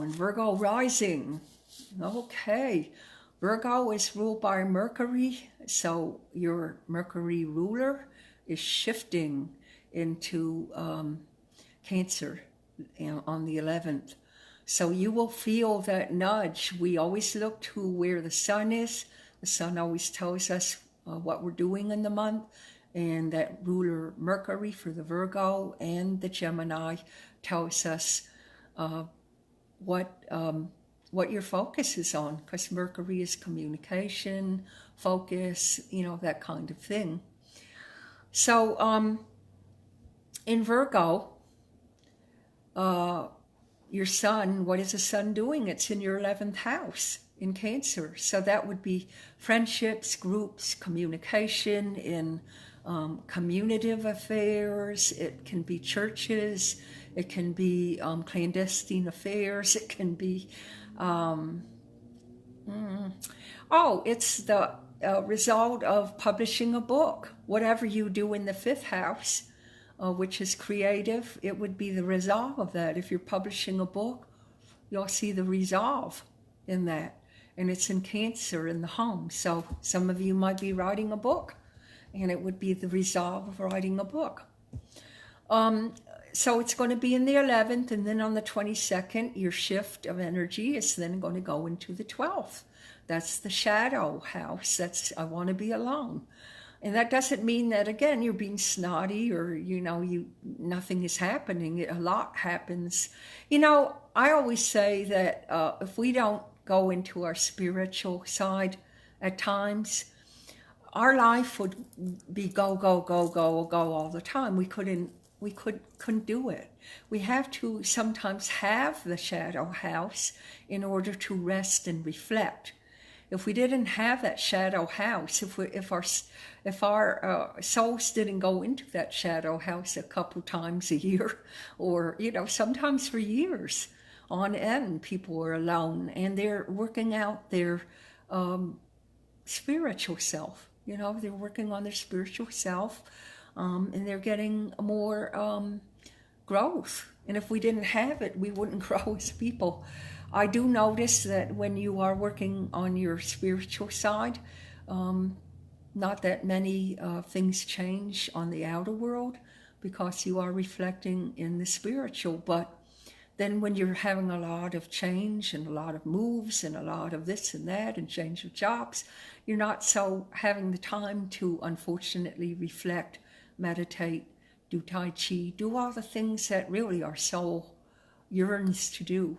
and Virgo rising. Okay. Virgo is ruled by Mercury, so your Mercury ruler is shifting into Cancer on the 11th. So you will feel that nudge. We always look to where the sun is. The sun always tells us what we're doing in the month, and that ruler Mercury for the Virgo and the Gemini tells us what your focus is on, because Mercury is communication, focus, you know, that kind of thing. So in Virgo, your sun, what is the sun doing? It's in your 11th house in Cancer. So that would be friendships, groups, communication, in communicative affairs. It can be churches. It can be clandestine affairs. It can be, it's the result of publishing a book. Whatever you do in the 5th house, which is creative, it would be the resolve of that. If you're publishing a book, you'll see the resolve in that. And it's in Cancer in the home. So some of you might be writing a book, and it would be the resolve of writing a book. So it's going to be in the 11th, and then on the 22nd, your shift of energy is then going to go into the 12th. That's the shadow house. That's, I want to be alone. And that doesn't mean that, again, you're being snotty or, you know, nothing is happening. A lot happens. You know, I always say that if we don't go into our spiritual side at times, our life would be go, go, go, go, go all the time. We couldn't do it. We have to sometimes have the shadow house in order to rest and reflect. If we didn't have that shadow house, if our souls didn't go into that shadow house a couple times a year, or, you know, sometimes for years on end, people are alone and they're working out their spiritual self. You know, they're working on their spiritual self, and they're getting more growth. And if we didn't have it, we wouldn't grow as people. I do notice that when you are working on your spiritual side, not that many things change on the outer world because you are reflecting in the spiritual. But then when you're having a lot of change and a lot of moves and a lot of this and that and change of jobs, you're not so having the time to, unfortunately, reflect, meditate, do Tai Chi, do all the things that really our soul yearns to do.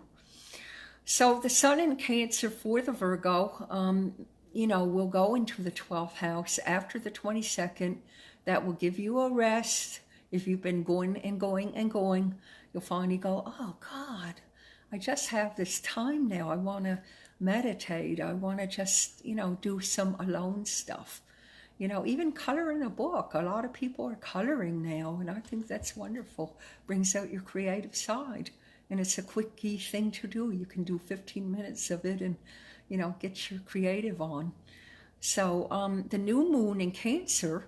So the sun in Cancer for the Virgo, you know, will go into the 12th house after the 22nd. That will give you a rest. If you've been going and going and going, you'll finally go, oh God, I just have this time now. I want to meditate. I want to just, you know, do some alone stuff. You know, even coloring a book. A lot of people are coloring now, and I think that's wonderful. Brings out your creative side. And it's a quickie thing to do. You can do 15 minutes of it and, you know, get your creative on. So the new moon in Cancer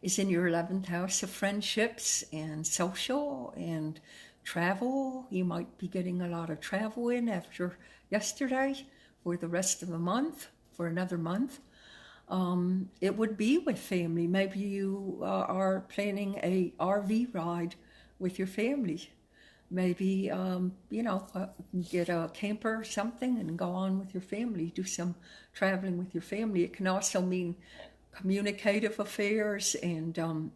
is in your 11th house of friendships and social and travel. You might be getting a lot of travel in after yesterday for the rest of the month, for another month. It would be with family. Maybe you are planning a RV ride with your family. Maybe, get a camper or something and go on with your family, do some traveling with your family. It can also mean communicative affairs and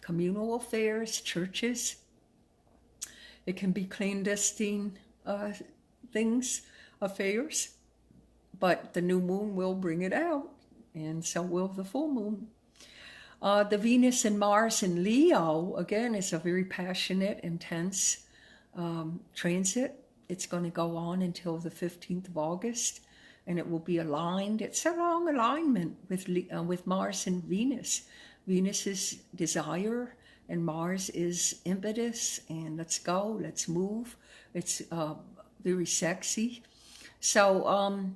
communal affairs, churches. It can be clandestine affairs, but the new moon will bring it out, and so will the full moon. The Venus and Mars in Leo, again, is a very passionate, intense transit. It's going to go on until the 15th of August, and it will be aligned. It's a long alignment with Mars and Venus. Venus is desire, and Mars is impetus, and let's go, let's move. It's very sexy. So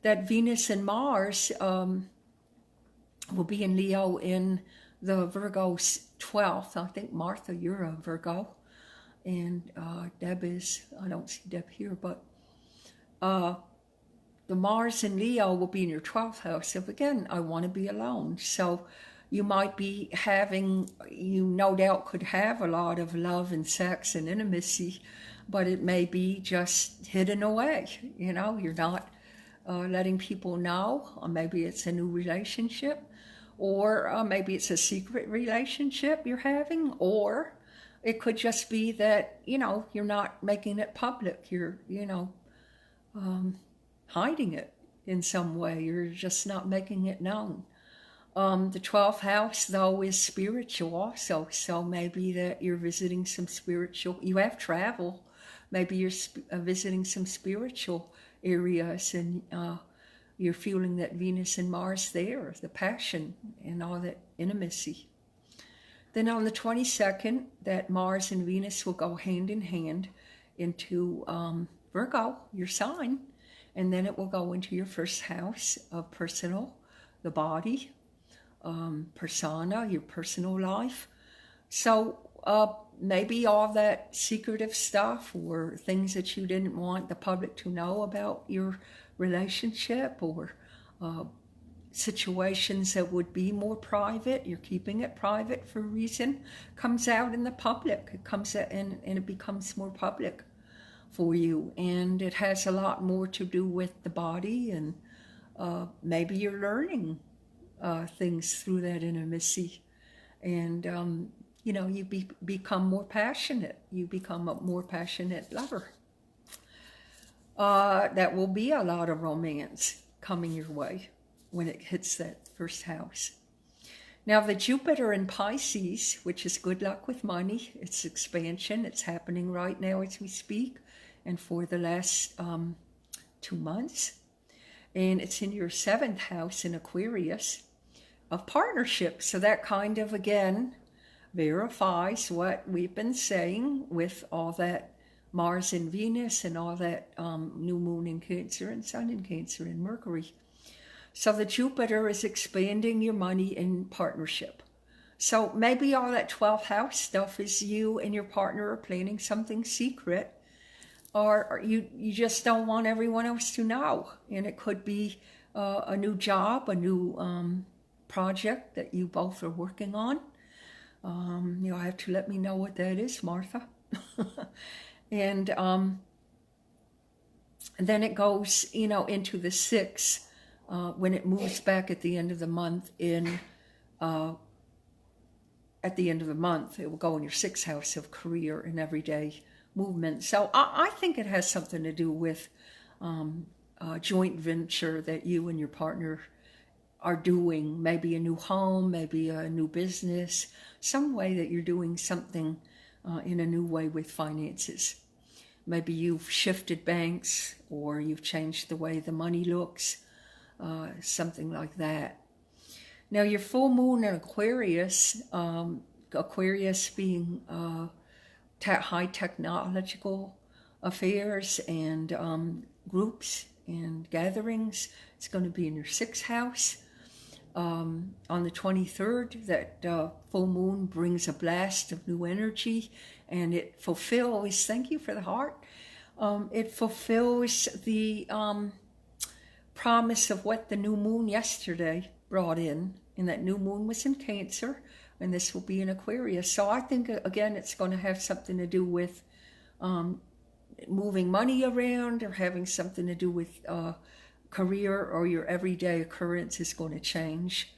that Venus and Mars will be in Leo in the Virgo's 12th. I think, Martha, you're a Virgo. And Deb is, I don't see Deb here, but the Mars in Leo will be in your 12th house. So again, I want to be alone. So you might be having, you no doubt could have a lot of love and sex and intimacy, but it may be just hidden away. You know, you're not letting people know, or maybe it's a new relationship, or maybe it's a secret relationship you're having, or it could just be that, you're not making it public. You're, hiding it in some way. You're just not making it known. The 12th house, though, is spiritual also. So maybe that you're visiting some spiritual, you have travel. Maybe you're visiting some spiritual areas, and you're feeling that Venus and Mars there, the passion and all that intimacy. Then on the 22nd, that Mars and Venus will go hand in hand into Virgo, your sign, and then it will go into your first house of personal, the body, persona, your personal life. So maybe all that secretive stuff or things that you didn't want the public to know about your relationship, or situations that would be more private, you're keeping it private for a reason, comes out in the public. It comes out and it becomes more public for you, and it has a lot more to do with the body, and maybe you're learning things through that intimacy, and you become more passionate. You become a more passionate lover. That will be a lot of romance coming your way when it hits that first house. Now the Jupiter in Pisces, which is good luck with money, it's expansion, it's happening right now as we speak, and for the last 2 months. And it's in your 7th house in Aquarius of partnership. So that kind of, again, verifies what we've been saying with all that Mars and Venus and all that new moon in Cancer and Sun in Cancer and Mercury. So the Jupiter is expanding your money in partnership. So maybe all that 12th house stuff is you and your partner are planning something secret, or you just don't want everyone else to know. And it could be a new job, a new project that you both are working on. You'll have to let me know what that is, Martha. And then it goes, into the 6th. When it moves back at the end of the month at the end of the month, it will go in your 6th house of career and everyday movement. So I think it has something to do with a joint venture that you and your partner are doing, maybe a new home, maybe a new business, some way that you're doing something in a new way with finances. Maybe you've shifted banks, or you've changed the way the money looks. Something like that. Now your full moon in Aquarius, Aquarius being high technological affairs and groups and gatherings. It's going to be in your 6th house. On the 23rd, that full moon brings a blast of new energy, and it fulfills, thank you for the heart, it fulfills the promise of what the new moon yesterday brought in, and that new moon was in Cancer, and this will be in Aquarius. So I think, again, it's going to have something to do with moving money around, or having something to do with career, or your everyday occurrence is going to change.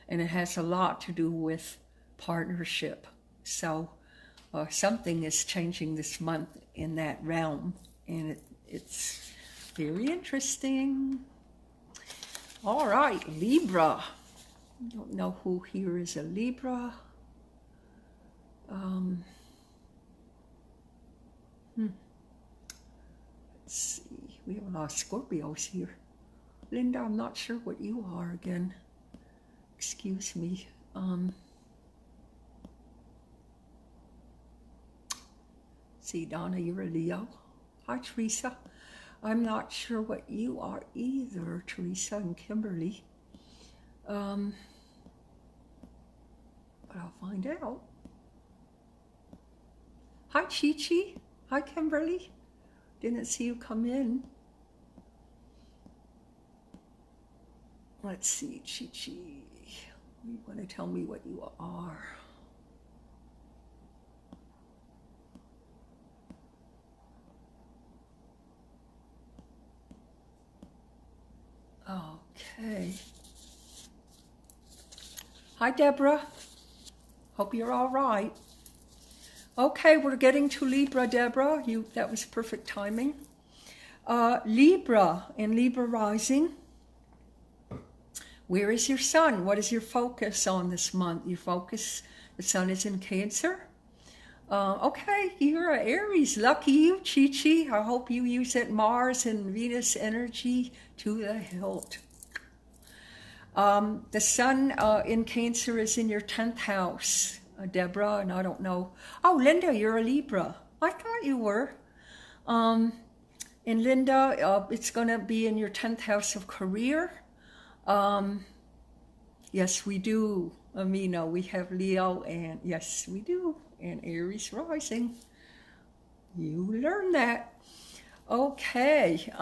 And it has a lot to do with partnership. So something is changing this month in that realm, and it's very interesting. All right, Libra. I don't know who here is a Libra. Let's see, we have a lot of Scorpios here. Linda, I'm not sure what you are again. Excuse me. See, Donna, you're a Leo. Hi, Teresa. I'm not sure what you are either, Teresa and Kimberly. But I'll find out. Hi, Chi-Chi. Hi, Kimberly. Didn't see you come in. Let's see, Chi-Chi. You want to tell me what you are? Okay. Hi, Deborah. Hope you're all right. Okay, we're getting to Libra, Deborah. That was perfect timing. Libra and Libra rising. Where is your sun? What is your focus on this month? Your focus, the sun is in Cancer. Okay, you're an Aries. Lucky you, Chi-Chi. I hope you use that Mars and Venus energy to the hilt. The sun in Cancer is in your 10th house, Deborah, and I don't know. Oh, Linda, you're a Libra. I thought you were. And Linda, it's going to be in your 10th house of career. Yes, we do, Amina. We have Leo, and yes, we do, and Aries rising. You learned that. Okay.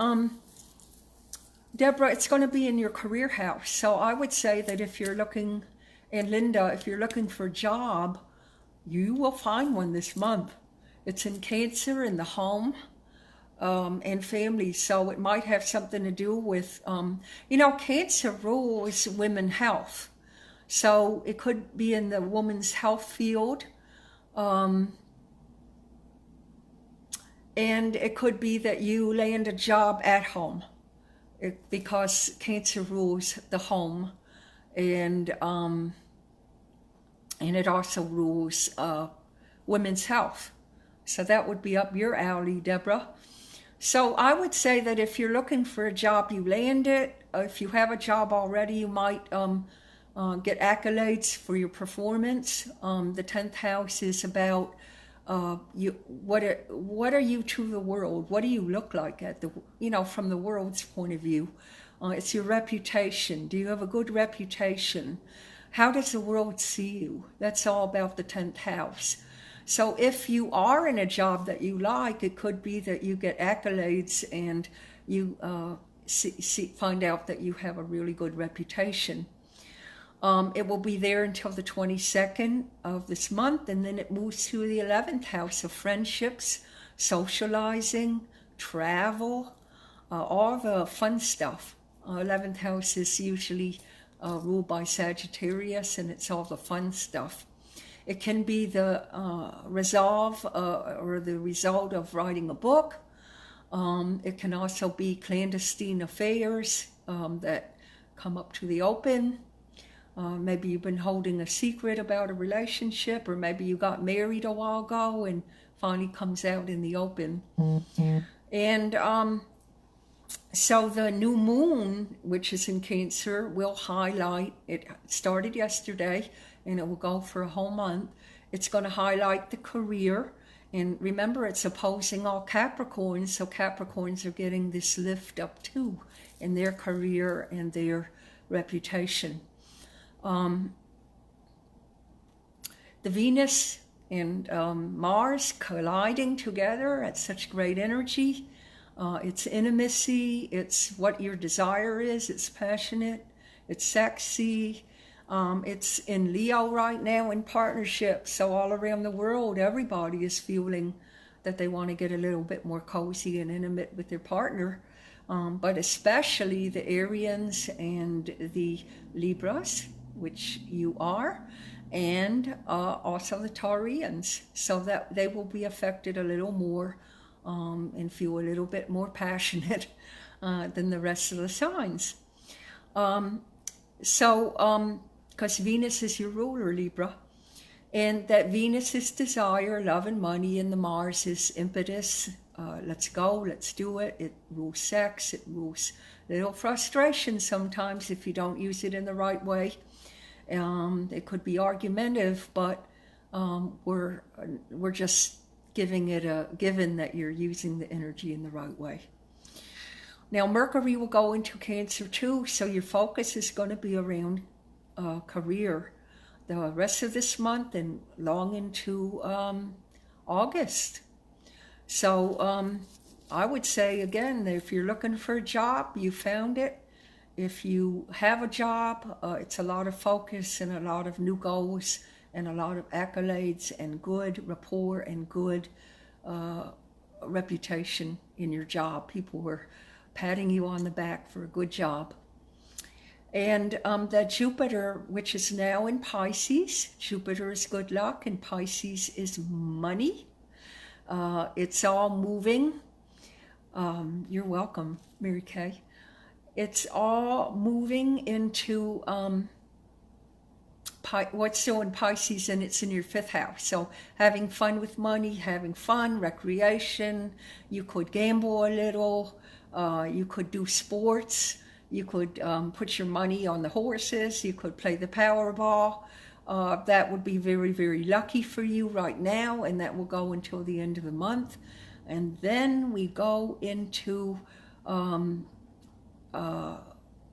Deborah, it's going to be in your career house. So I would say that if you're looking, and Linda, if you're looking for a job, you will find one this month. It's in Cancer, in the home, and family. So it might have something to do with, Cancer rules women's health. So it could be in the woman's health field. And it could be that you land a job at home. Because Cancer rules the home, and it also rules women's health. So that would be up your alley, Deborah. So I would say that if you're looking for a job, you land it. If you have a job already, you might get accolades for your performance. The 10th house is about what are you to the world? What do you look like from the world's point of view? It's your reputation. Do you have a good reputation? How does the world see you? That's all about the 10th house. So if you are in a job that you like, it could be that you get accolades and you find out that you have a really good reputation. It will be there until the 22nd of this month, and then it moves to the 11th house of friendships, socializing, travel, all the fun stuff. 11th house is usually ruled by Sagittarius, and it's all the fun stuff. It can be the resolve or the result of writing a book. It can also be clandestine affairs that come up to the open. Maybe you've been holding a secret about a relationship, or maybe you got married a while ago and finally comes out in the open. Mm-hmm. And so the new moon, which is in Cancer, will highlight, it started yesterday and it will go for a whole month. It's going to highlight the career And remember, it's opposing all Capricorns, so Capricorns are getting this lift up too in their career and their reputation. The Venus and Mars colliding together at such great energy. It's intimacy, it's what your desire is, it's passionate, it's sexy. It's in Leo right now in partnership, so all around the world everybody is feeling that they want to get a little bit more cozy and intimate with their partner, but especially the Arians and the Libras, which you are, and also the Taurians, so that they will be affected a little more and feel a little bit more passionate than the rest of the signs. Because Venus is your ruler, Libra, and that Venus is desire, love and money, and the Mars is impetus, let's go, let's do it. It rules sex, it rules little frustration sometimes if you don't use it in the right way. It could be argumentative, but we're just giving it a given that you're using the energy in the right way. Now Mercury will go into Cancer too, so your focus is going to be around career the rest of this month and long into August. So I would say again that if you're looking for a job, you found it. If you have a job, it's a lot of focus and a lot of new goals and a lot of accolades and good rapport and good reputation in your job. People were patting you on the back for a good job. And that Jupiter, which is now in Pisces, Jupiter is good luck and Pisces is money. It's all moving. You're welcome, Mary Kay. It's all moving into what's still in Pisces, and it's in your 5th house. So having fun with money, having fun, recreation. You could gamble a little. You could do sports. You could put your money on the horses. You could play the Powerball. That would be very, very lucky for you right now, and that will go until the end of the month. And then we go into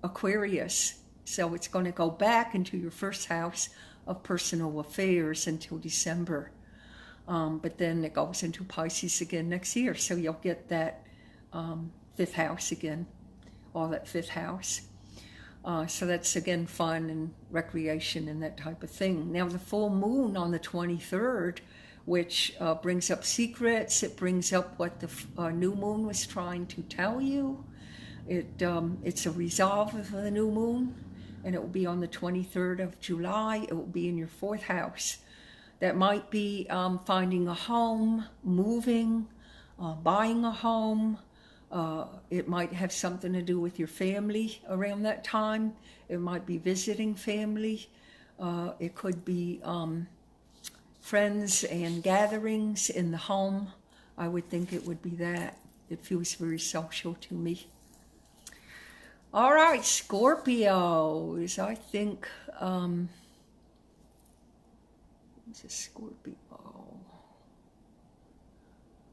Aquarius. So it's going to go back into your 1st house of personal affairs until December. But then it goes into Pisces again next year. So you'll get that 5th house again. All that 5th house. So that's again fun and recreation and that type of thing. Now the full moon on the 23rd, which brings up secrets, it brings up what the new moon was trying to tell you. It's a resolve of the new moon, and it will be on the 23rd of July. It will be in your 4th house. That might be finding a home, moving, buying a home. It might have something to do with your family around that time. It might be visiting family. It could be friends and gatherings in the home. I would think it would be that. It feels very social to me. All right, Scorpios. I think, it's a Scorpio.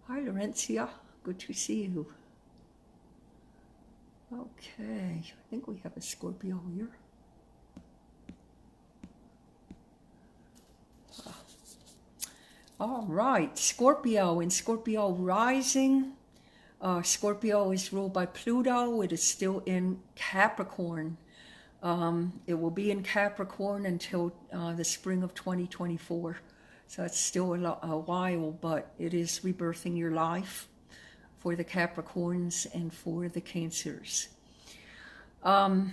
Hi, Laurencia. Good to see you. Okay, I think we have a Scorpio here. All right, Scorpio and Scorpio rising. Scorpio is ruled by Pluto. It is still in Capricorn. It will be in Capricorn until the spring of 2024. So it's still a while, but it is rebirthing your life for the Capricorns and for the Cancers. All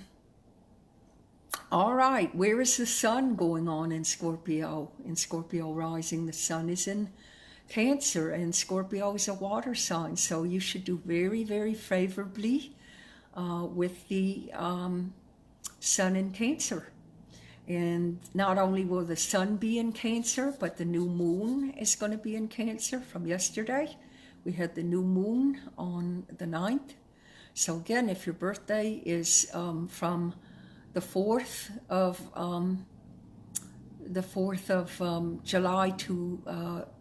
right, where is the sun going on in Scorpio? In Scorpio rising, the sun is in Cancer, and Scorpio is a water sign, so you should do very, very favorably with the sun in Cancer. And not only will the sun be in Cancer, but the new moon is going to be in Cancer from yesterday. We had the new moon on the 9th. So again, if your birthday is from the 4th of the 4th of July to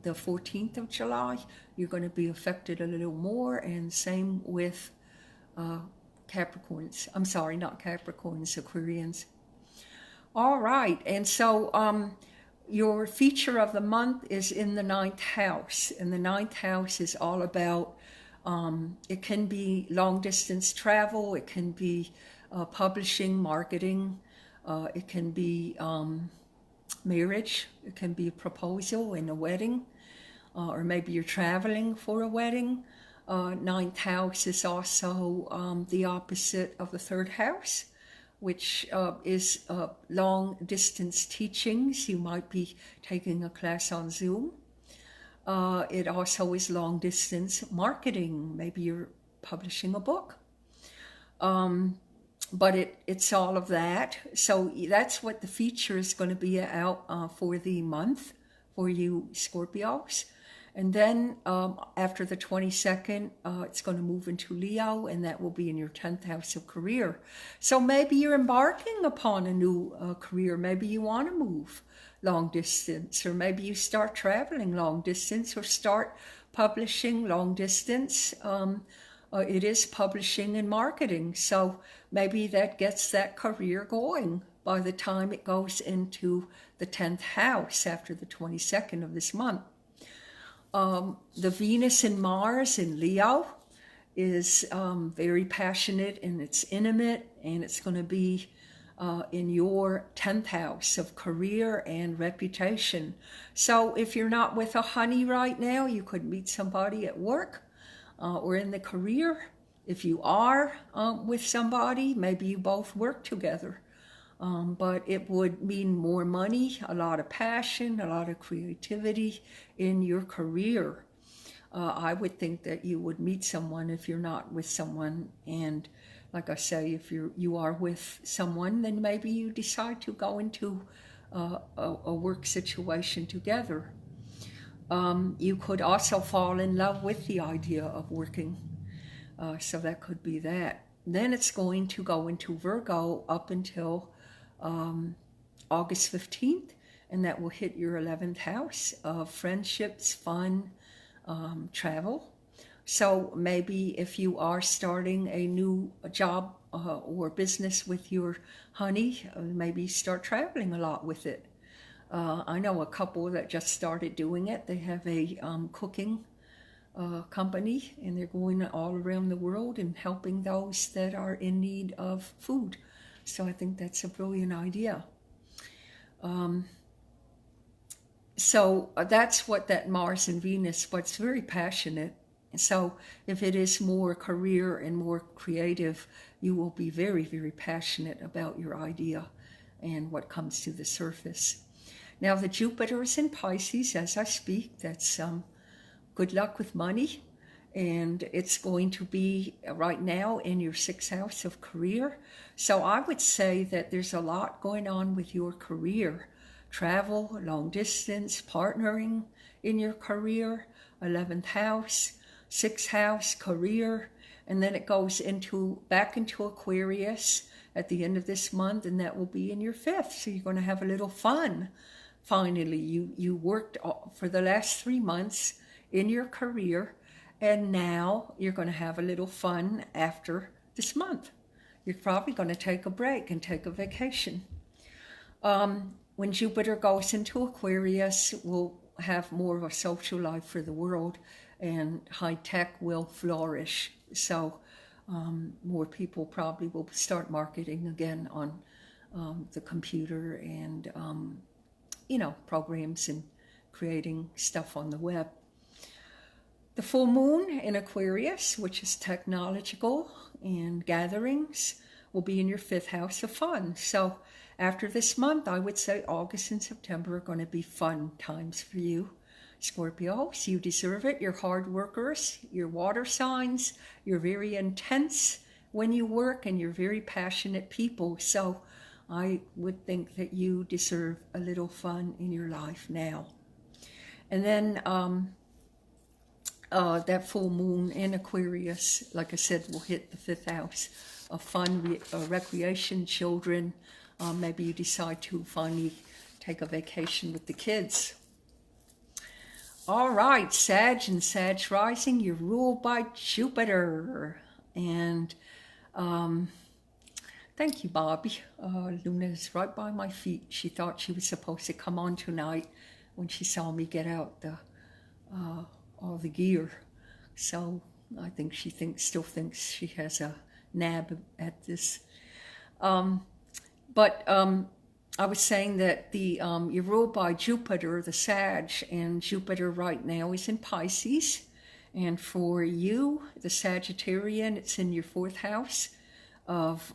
the 14th of July, you're going to be affected a little more, and same with Capricorns. I'm sorry, not Capricorns, Aquarians. All right, and so your feature of the month is in the 9th house, and the 9th house is all about, it can be long distance travel, it can be publishing, marketing, it can be marriage, it can be a proposal and a wedding, or maybe you're traveling for a wedding. 9th house is also the opposite of the 3rd house, which is long distance teachings. You might be taking a class on Zoom. It also is long distance marketing. Maybe you're publishing a book. But it's all of that. So that's what the feature is going to be out for the month for you Scorpios. And then after the 22nd, it's going to move into Leo, and that will be in your 10th house of career. So maybe you're embarking upon a new career. Maybe you want to move long distance, or maybe you start traveling long distance, or start publishing long distance. It is publishing and marketing. So maybe that gets that career going by the time it goes into the 10th house after the 22nd of this month. The Venus and Mars in Leo is very passionate, and it's intimate, and it's going to be in your 10th house of career and reputation. So if you're not with a honey right now, you could meet somebody at work or in the career. If you are with somebody, maybe you both work together. But it would mean more money, a lot of passion, a lot of creativity in your career. I would think that you would meet someone if you're not with someone. And like I say, if you are with someone, then maybe you decide to go into a work situation together. You could also fall in love with the idea of working. So that could be that. Then it's going to go into Virgo up until August 15th, and that will hit your 11th house of friendships, fun, travel. So maybe if you are starting a new job or business with your honey, maybe start traveling a lot with it. I know a couple that just started doing it. They have a cooking company, and they're going all around the world and helping those that are in need of food. So I think that's a brilliant idea. So that's what that Mars and Venus, but it's very passionate. So if it is more career and more creative, you will be very, very passionate about your idea and what comes to the surface. Now the Jupiter is in Pisces as I speak. That's good luck with money. And it's going to be right now in your 6th house of career. So I would say that there's a lot going on with your career. Travel, long distance, partnering in your career, 11th house, 6th house, career. And then it goes back into Aquarius at the end of this month, and that will be in your 5th. So you're going to have a little fun. Finally, you worked for the last 3 months in your career, and now you're going to have a little fun after this month. You're probably going to take a break and take a vacation. When Jupiter goes into Aquarius, we'll have more of a social life for the world, and high tech will flourish. So more people probably will start marketing again on the computer and, programs and creating stuff on the web. The full moon in Aquarius, which is technological and gatherings, will be in your 5th house of fun. So after this month, I would say August and September are going to be fun times for you, Scorpios. You deserve it. You're hard workers. You're water signs. You're very intense when you work, and you're very passionate people. So I would think that you deserve a little fun in your life now. And then that full moon in Aquarius, like I said, will hit the 5th house of fun, recreation, children. Maybe you decide to finally take a vacation with the kids. All right, Sag and Sag rising, you're ruled by Jupiter. And thank you, Bobby. Luna's right by my feet. She thought she was supposed to come on tonight when she saw me get out all the gear. So I think she still thinks she has a nab at this. I was saying that you're ruled by Jupiter, the Sag, and Jupiter right now is in Pisces. And for you, the Sagittarian, it's in your 4th house of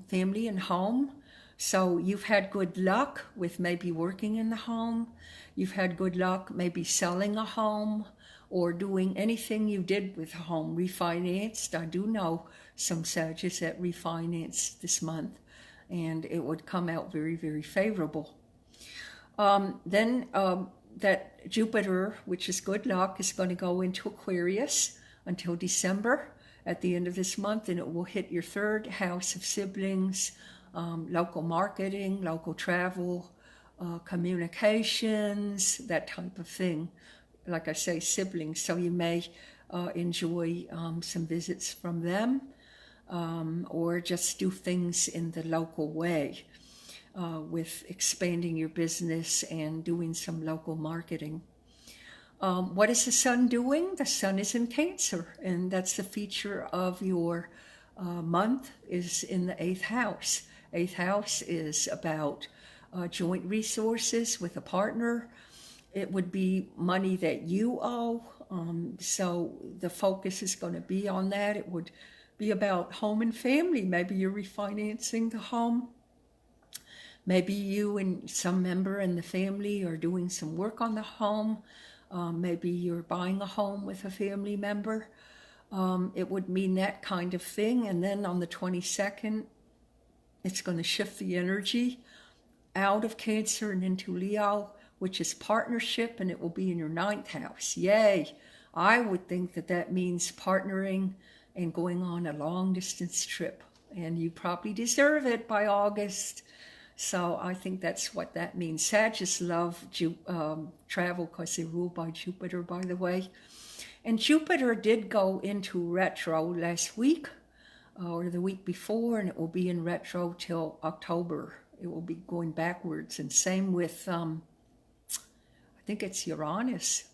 family and home. So you've had good luck with maybe working in the home. You've had good luck maybe selling a home or doing anything you did with a home, refinanced. I do know some Sagittarians that refinanced this month, and it would come out very, very favorable. That Jupiter, which is good luck, is going to go into Aquarius until December at the end of this month, and it will hit your 3rd house of siblings, local marketing, local travel, communications, that type of thing. Like I say, siblings, so you may enjoy some visits from them, or just do things in the local way. With expanding your business and doing some local marketing. What is the sun doing? The sun is in Cancer, and that's the feature of your month, is in the 8th house. 8th house is about joint resources with a partner. It would be money that you owe, so the focus is going to be on that. It would be about home and family. Maybe you're refinancing the home. Maybe you and some member in the family are doing some work on the home. Maybe you're buying a home with a family member. It would mean that kind of thing. And then on the 22nd, it's going to shift the energy out of Cancer and into Leo, which is partnership, and it will be in your 9th house. Yay! I would think that that means partnering and going on a long distance trip. And you probably deserve it by August. So I think that's what that means. Sagittarius love travel because they're ruled by Jupiter, by the way. And Jupiter did go into retro last week or the week before, and it will be in retro till October. It will be going backwards. And same with, I think it's Uranus,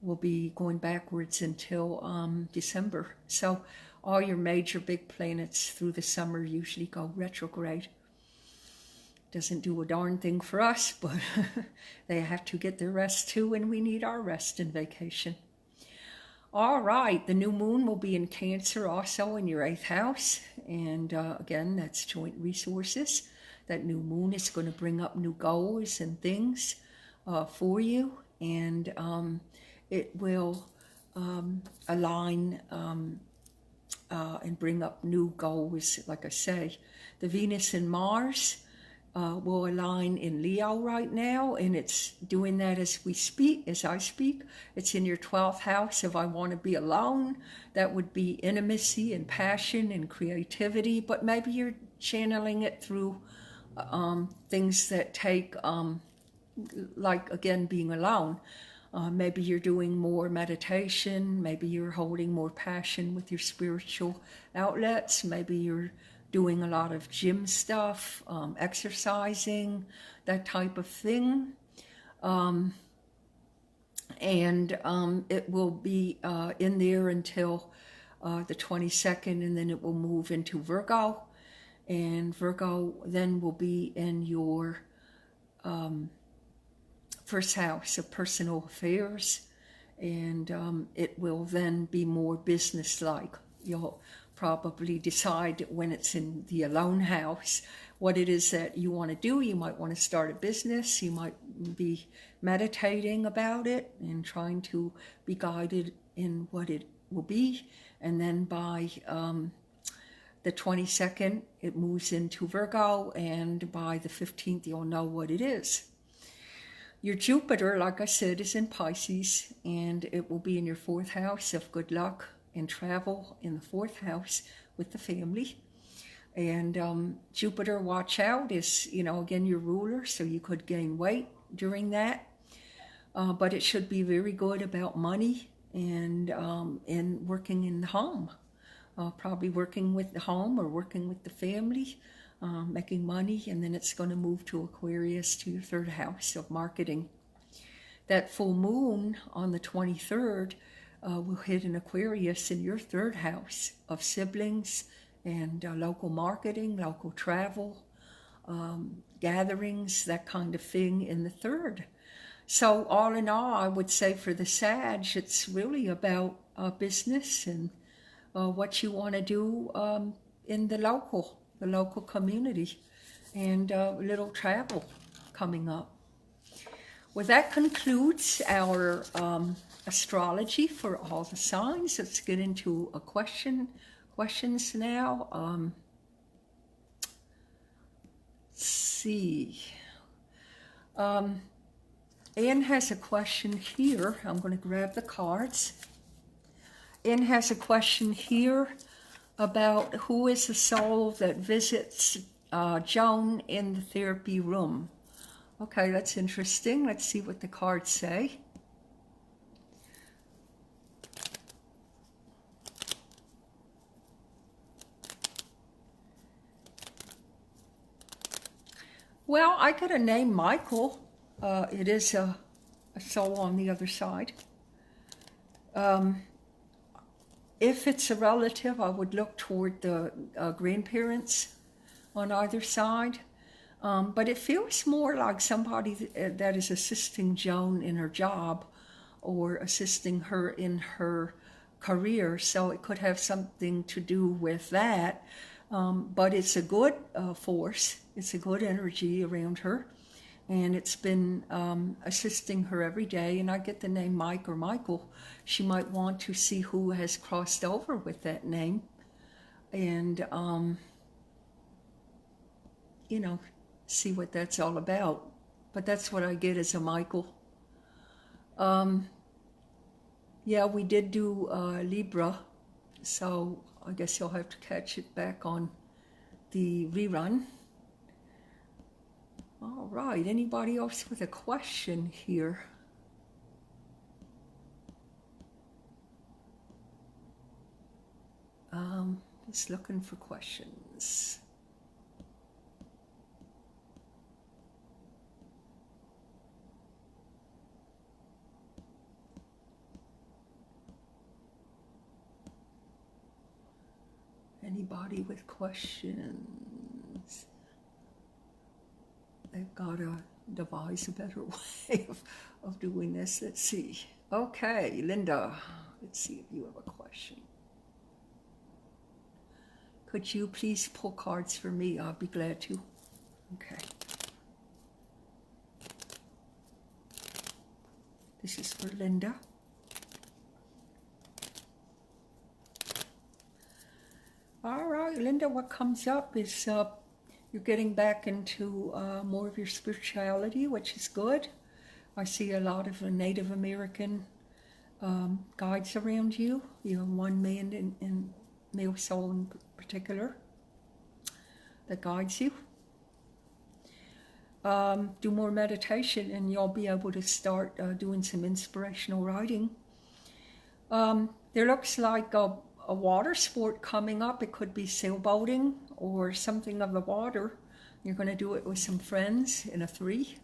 will be going backwards until December. So all your major big planets through the summer usually go retrograde. Doesn't do a darn thing for us, but they have to get their rest too, and we need our rest and vacation. All right, the new moon will be in Cancer, also in your 8th house, and again, that's joint resources. That new moon is going to bring up new goals and things for you, and it will align and bring up new goals. Like I say, the Venus and Mars will align in Leo right now, and it's doing that as I speak. It's in your 12th house of I want to be alone. That would be intimacy and passion and creativity, but maybe you're channeling it through things that take, like, again, being alone. Maybe you're doing more meditation. Maybe you're holding more passion with your spiritual outlets. Maybe you're doing a lot of gym stuff, exercising, that type of thing. It will be in there until the 22nd, and then it will move into Virgo. And Virgo then will be in your 1st house of personal affairs. And it will then be more business-like. You'll probably decide when it's in the alone house what it is that you want to do. You might want to start a business. You might be meditating about it and trying to be guided in what it will be. And then by the 22nd, it moves into Virgo, and by the 15th, you'll know what it is. Your Jupiter, like I said, is in Pisces, and it will be in your 4th house of good luck and travel, in the 4th house with the family. And Jupiter, watch out, is, again, your ruler, so you could gain weight during that. But it should be very good about money and working in the home. Probably working with the home or working with the family, making money, and then it's going to move to Aquarius, to your third house of marketing. That full moon on the 23rd will hit an Aquarius in your third house of siblings and local marketing, local travel, gatherings, that kind of thing in the third. So all in all, I would say for the Sag, it's really about business and what you want to do in the local community, and a little travel coming up. Well, that concludes our astrology for all the signs. Let's get into questions now. Let's see. Anne has a question here. I'm going to grab the cards. Anne has a question here about who is the soul that visits Joan in the therapy room. Okay, that's interesting. Let's see what the cards say. Well, I got a name, Michael. It is a soul on the other side. If it's a relative, I would look toward the grandparents on either side. But it feels more like somebody that is assisting Joan in her job or assisting her in her career. So it could have something to do with that. But it's a good force. It's a good energy around her. And it's been assisting her every day. And I get the name Mike or Michael. She might want to see who has crossed over with that name. And, see what that's all about. But that's what I get as a Michael. Yeah, we did do Libra. So I guess you'll have to catch it back on the rerun. All right, anybody else with a question here? Just looking for questions. Anybody with questions? They've got to devise a better way of doing this. Let's see. Okay, Linda, let's see if you have a question. Could you please pull cards for me? I'll be glad to. Okay. This is for Linda. All right, Linda, what comes up is you're getting back into more of your spirituality, which is good. I see a lot of Native American guides around you. You have one man in male soul in particular that guides you. Do more meditation and you'll be able to start doing some inspirational writing. There looks like a water sport coming up. It could be sailboating or something of the water. You're going to do it with some friends in a 3.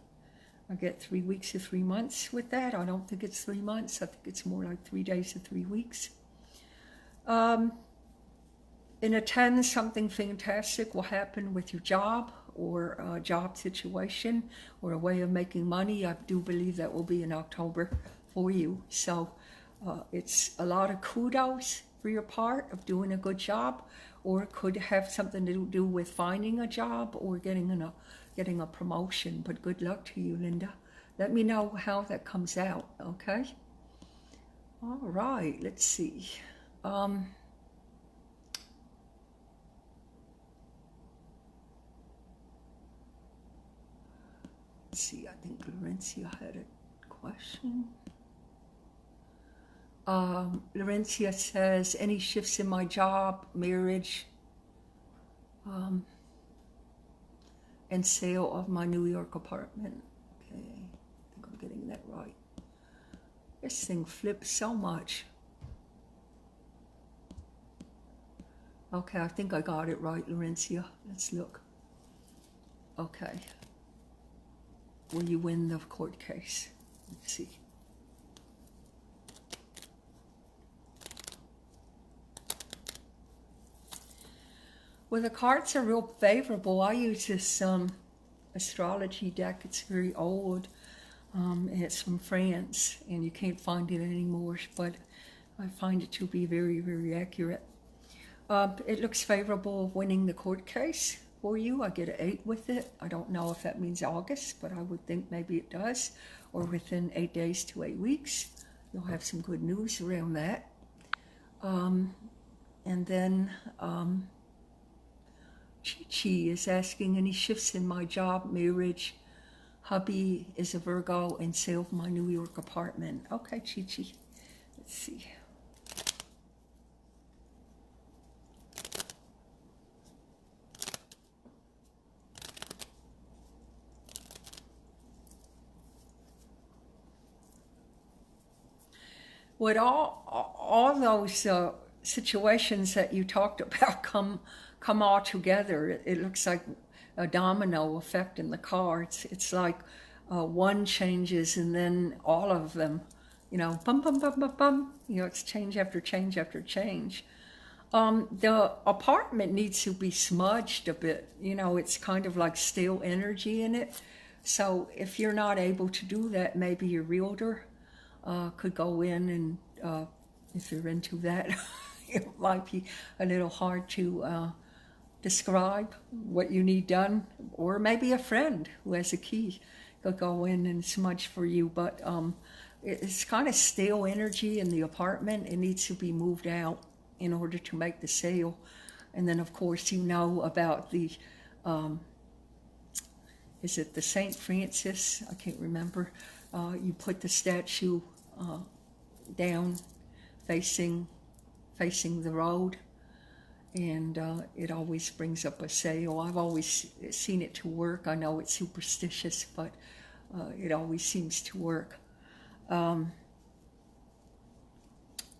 I get 3 weeks to 3 months with that. I don't think it's 3 months. I think it's more like 3 days to 3 weeks. In a 10, something fantastic will happen with your job or a job situation or a way of making money. I do believe that will be in October for you. So it's a lot of kudos for your part of doing a good job, or it could have something to do with finding a job or getting a promotion. But good luck to you, Linda. Let me know how that comes out, okay? All right, let's see. Let's see, I think Laurencia had a question. Laurencia says, any shifts in my job, marriage? and sale of my New York apartment. Okay, I think I'm getting that right. This thing flips so much. Okay, I think I got it right, Laurencia. Let's look. Okay. Will you win the court case? Let's see. Well, the cards are real favorable. I use this astrology deck. It's very old. And it's from France, and you can't find it anymore, but I find it to be very, very accurate. It looks favorable of winning the court case for you. I get an 8 with it. I don't know if that means August, but I would think maybe it does, or within 8 days to 8 weeks. You'll have some good news around that. And then Chi is asking, any shifts in my job, marriage? Hubby is a Virgo, and sale of my New York apartment. Okay, Chi. Let's see. Would all those situations that you talked about come all together? It looks like a domino effect in the cards. It's like one changes and then all of them, you know, bum, bum, bum, bum, bum. You know, it's change after change after change. The apartment needs to be smudged a bit. You know, it's kind of like stale energy in it. So if you're not able to do that, maybe your realtor could go in and if you're into that, it might be a little hard to describe what you need done, or maybe a friend who has a key could go in and smudge for you. But it's kind of stale energy in the apartment. It needs to be moved out in order to make the sale. And then of course you know about the is it the St. Francis? I can't remember. You put the statue down facing the road, and it always brings up a sale. I've always seen it to work. I know it's superstitious, but it always seems to work.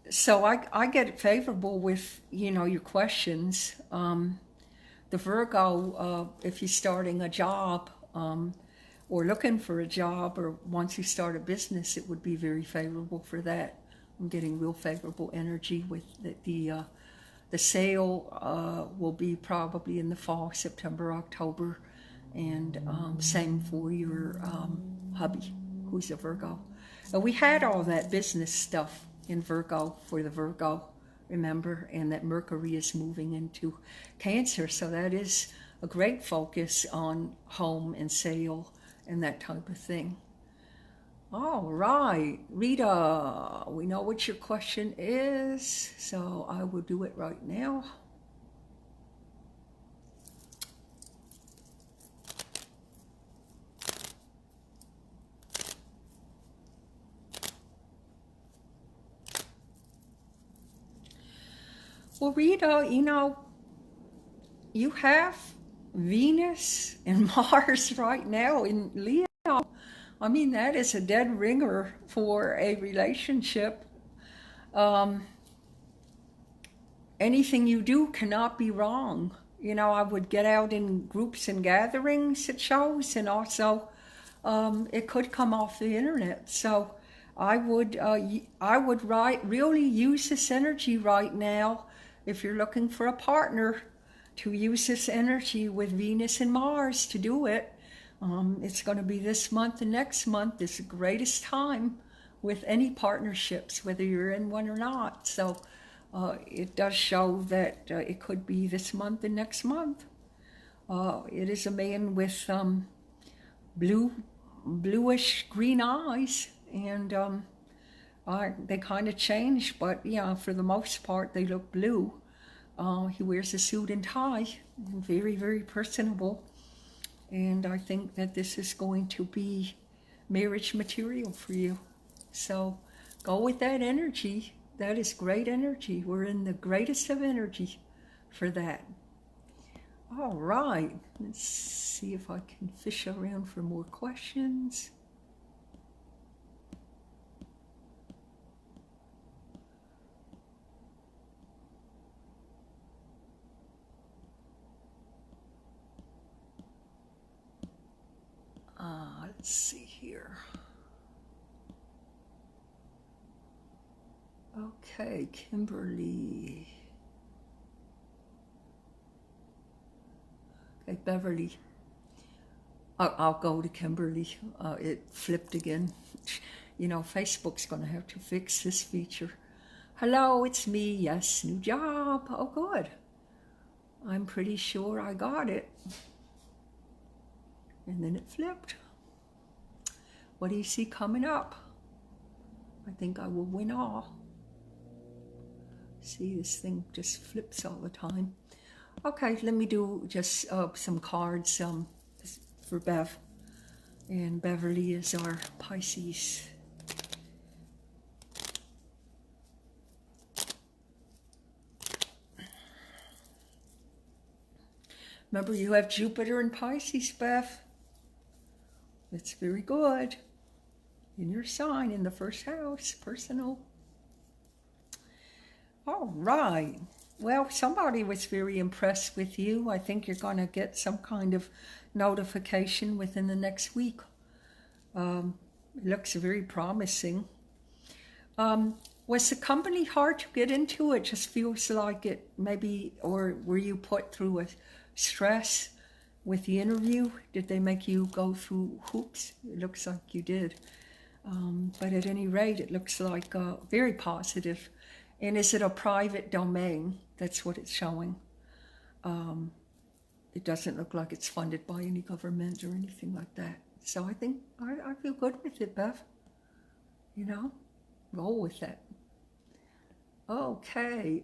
So I get it favorable with, you know, your questions. The Virgo, if you're starting a job or looking for a job, or once you start a business, it would be very favorable for that. I'm getting real favorable energy with the sale will be probably in the fall, September, October, and same for your hubby, who's a Virgo. And we had all that business stuff in Virgo for the Virgo, remember, and that Mercury is moving into Cancer, so that is a great focus on home and sale and that type of thing. All right, Rita, we know what your question is, so I will do it right now. Well, Rita, you know, you have Venus and Mars right now in Leo. I mean, that is a dead ringer for a relationship. Anything you do cannot be wrong. You know, I would get out in groups and gatherings at shows, and also it could come off the internet. So I would really use this energy right now. If you're looking for a partner, to use this energy with Venus and Mars to do it. It's going to be this month and next month is the greatest time with any partnerships, whether you're in one or not. So it does show that it could be this month and next month. It is a man with bluish green eyes, and they kind of change, but yeah, for the most part they look blue. He wears a suit and tie, very, very personable. And I think that this is going to be marriage material for you. So go with that energy. That is great energy. We're in the greatest of energy for that. All right, let's see if I can fish around for more questions. Let's see here. Okay, Kimberly. Okay, Beverly. I'll go to Kimberly. It flipped again. You know, Facebook's going to have to fix this feature. Hello, it's me. Yes, new job. Oh, good. I'm pretty sure I got it. And then it flipped. What do you see coming up? I think I will win all. See, this thing just flips all the time. Okay, let me do just some cards for Bev. And Beverly is our Pisces. Remember, you have Jupiter in Pisces, Bev. That's very good. In your sign, in the first house, personal. All right. Well, somebody was very impressed with you. I think you're going to get some kind of notification within the next week. It looks very promising. Was the company hard to get into? It just feels like it maybe, or were you put through a stress with the interview? Did they make you go through hoops? It looks like you did. But at any rate, it looks like very positive. And is it a private domain? That's what it's showing. It doesn't look like it's funded by any government or anything like that. So I think I feel good with it, Bev. You know, roll with it. Okay.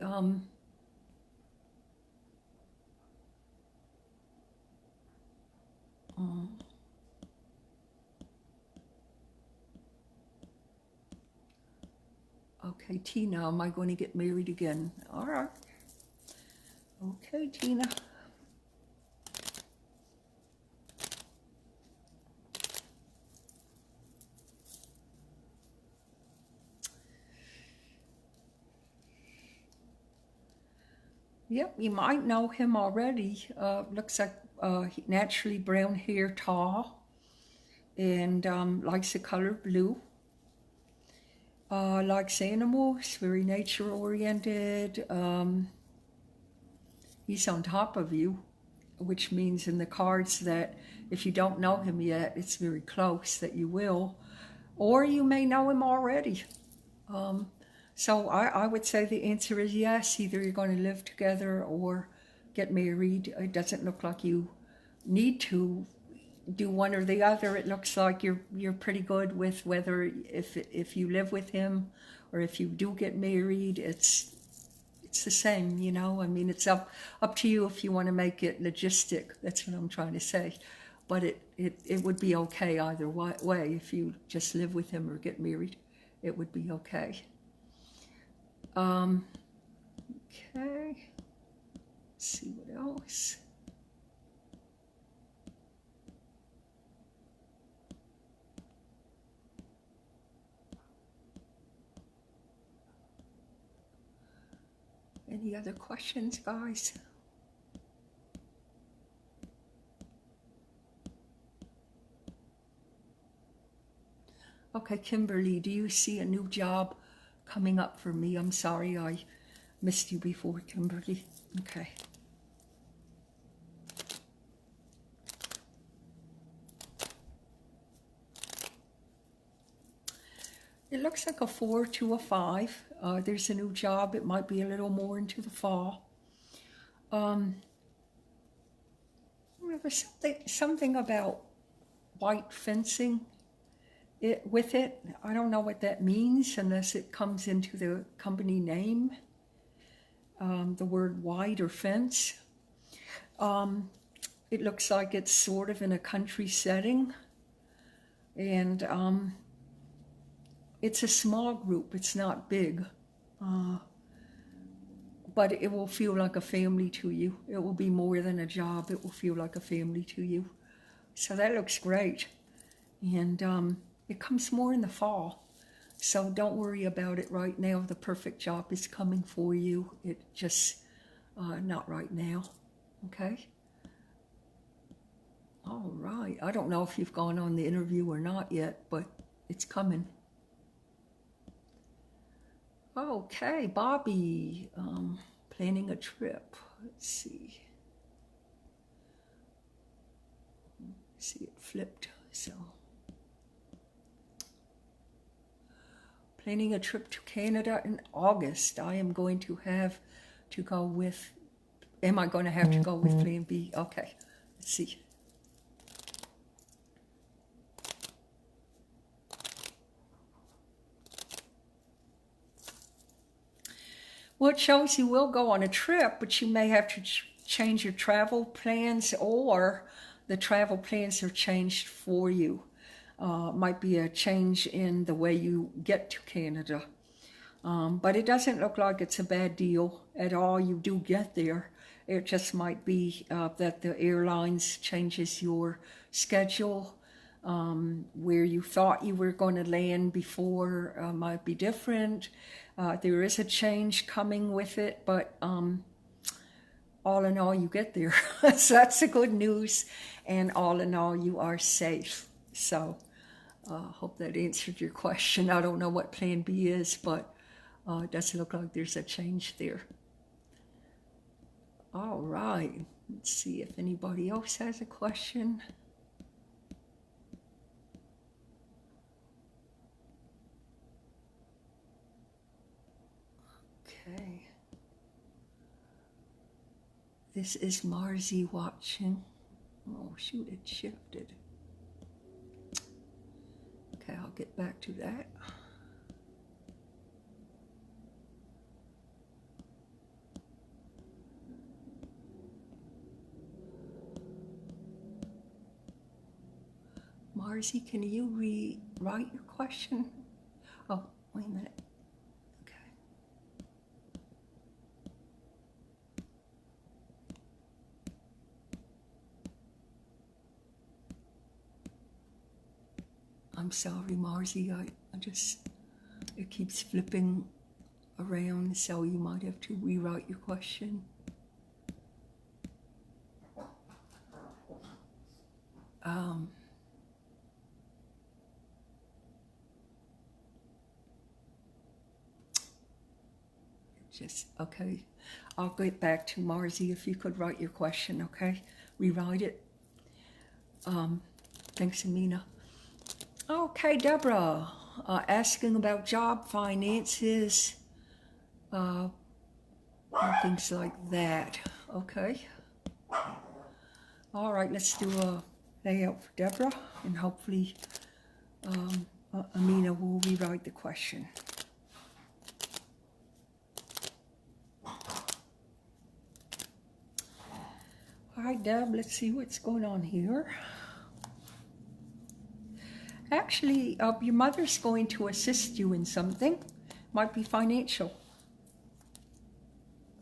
Okay, Tina, am I going to get married again? All right. Okay, Tina. Yep, you might know him already. Looks like naturally brown hair, tall, and likes the color blue. Likes animals, very nature-oriented. He's on top of you, which means in the cards that if you don't know him yet, it's very close that you will, or you may know him already. So I would say the answer is yes. Either you're going to live together or get married. It doesn't look like you need to do one or the other. It looks like you're pretty good with whether if you live with him or if you do get married. It's the same, you know. I mean, it's up to you if you want to make it logistic. That's what I'm trying to say. But it would be okay either way. If you just live with him or get married, it would be okay. Okay. Let's see what else. Any other questions, guys? Okay, Kimberly, do you see a new job coming up for me? I'm sorry I missed you before, Kimberly. Okay. It looks like a 4 to a 5. There's a new job. It might be a little more into the fall. There's something about white fencing with it. I don't know what that means unless it comes into the company name. The word white or fence. It looks like it's sort of in a country setting. And it's a small group. It's not big. but it will feel like a family to you. It will be more than a job. It will feel like a family to you. So that looks great. And it comes more in the fall. So don't worry about it right now. The perfect job is coming for you. It just, not right now. Okay? All right. I don't know if you've gone on the interview or not yet, but it's coming. Okay, Bobby, planning a trip. Let's see. See, it flipped, so. Planning a trip to Canada in August. I am going to have to go with, am I going to have to go with Plan B? Okay, let's see. Well, it shows you will go on a trip, but you may have to change your travel plans, or the travel plans are changed for you. Might be a change in the way you get to Canada. But it doesn't look like it's a bad deal at all. You do get there. It just might be that the airlines changes your schedule. Where you thought you were going to land before might be different. There is a change coming with it, but all in all, you get there. So that's the good news, and all in all, you are safe. So hope that answered your question. I don't know what Plan B is, but it doesn't look like there's a change there. All right, let's see if anybody else has a question. Okay. This is Marzi watching. Oh, shoot, it shifted. Okay, I'll get back to that. Marzi, can you rewrite your question? Oh, wait a minute. I'm sorry, Marzi, I just, it keeps flipping around, so you might have to rewrite your question. Okay, I'll get back to Marzi if you could write your question, okay? Rewrite it. Thanks, Amina. Okay, Deborah, asking about job, finances, and things like that. Okay. All right, let's do a layout for Deborah, and hopefully Amina will rewrite the question. All right, Deb, let's see what's going on here. Actually, your mother's going to assist you in something. Might be financial.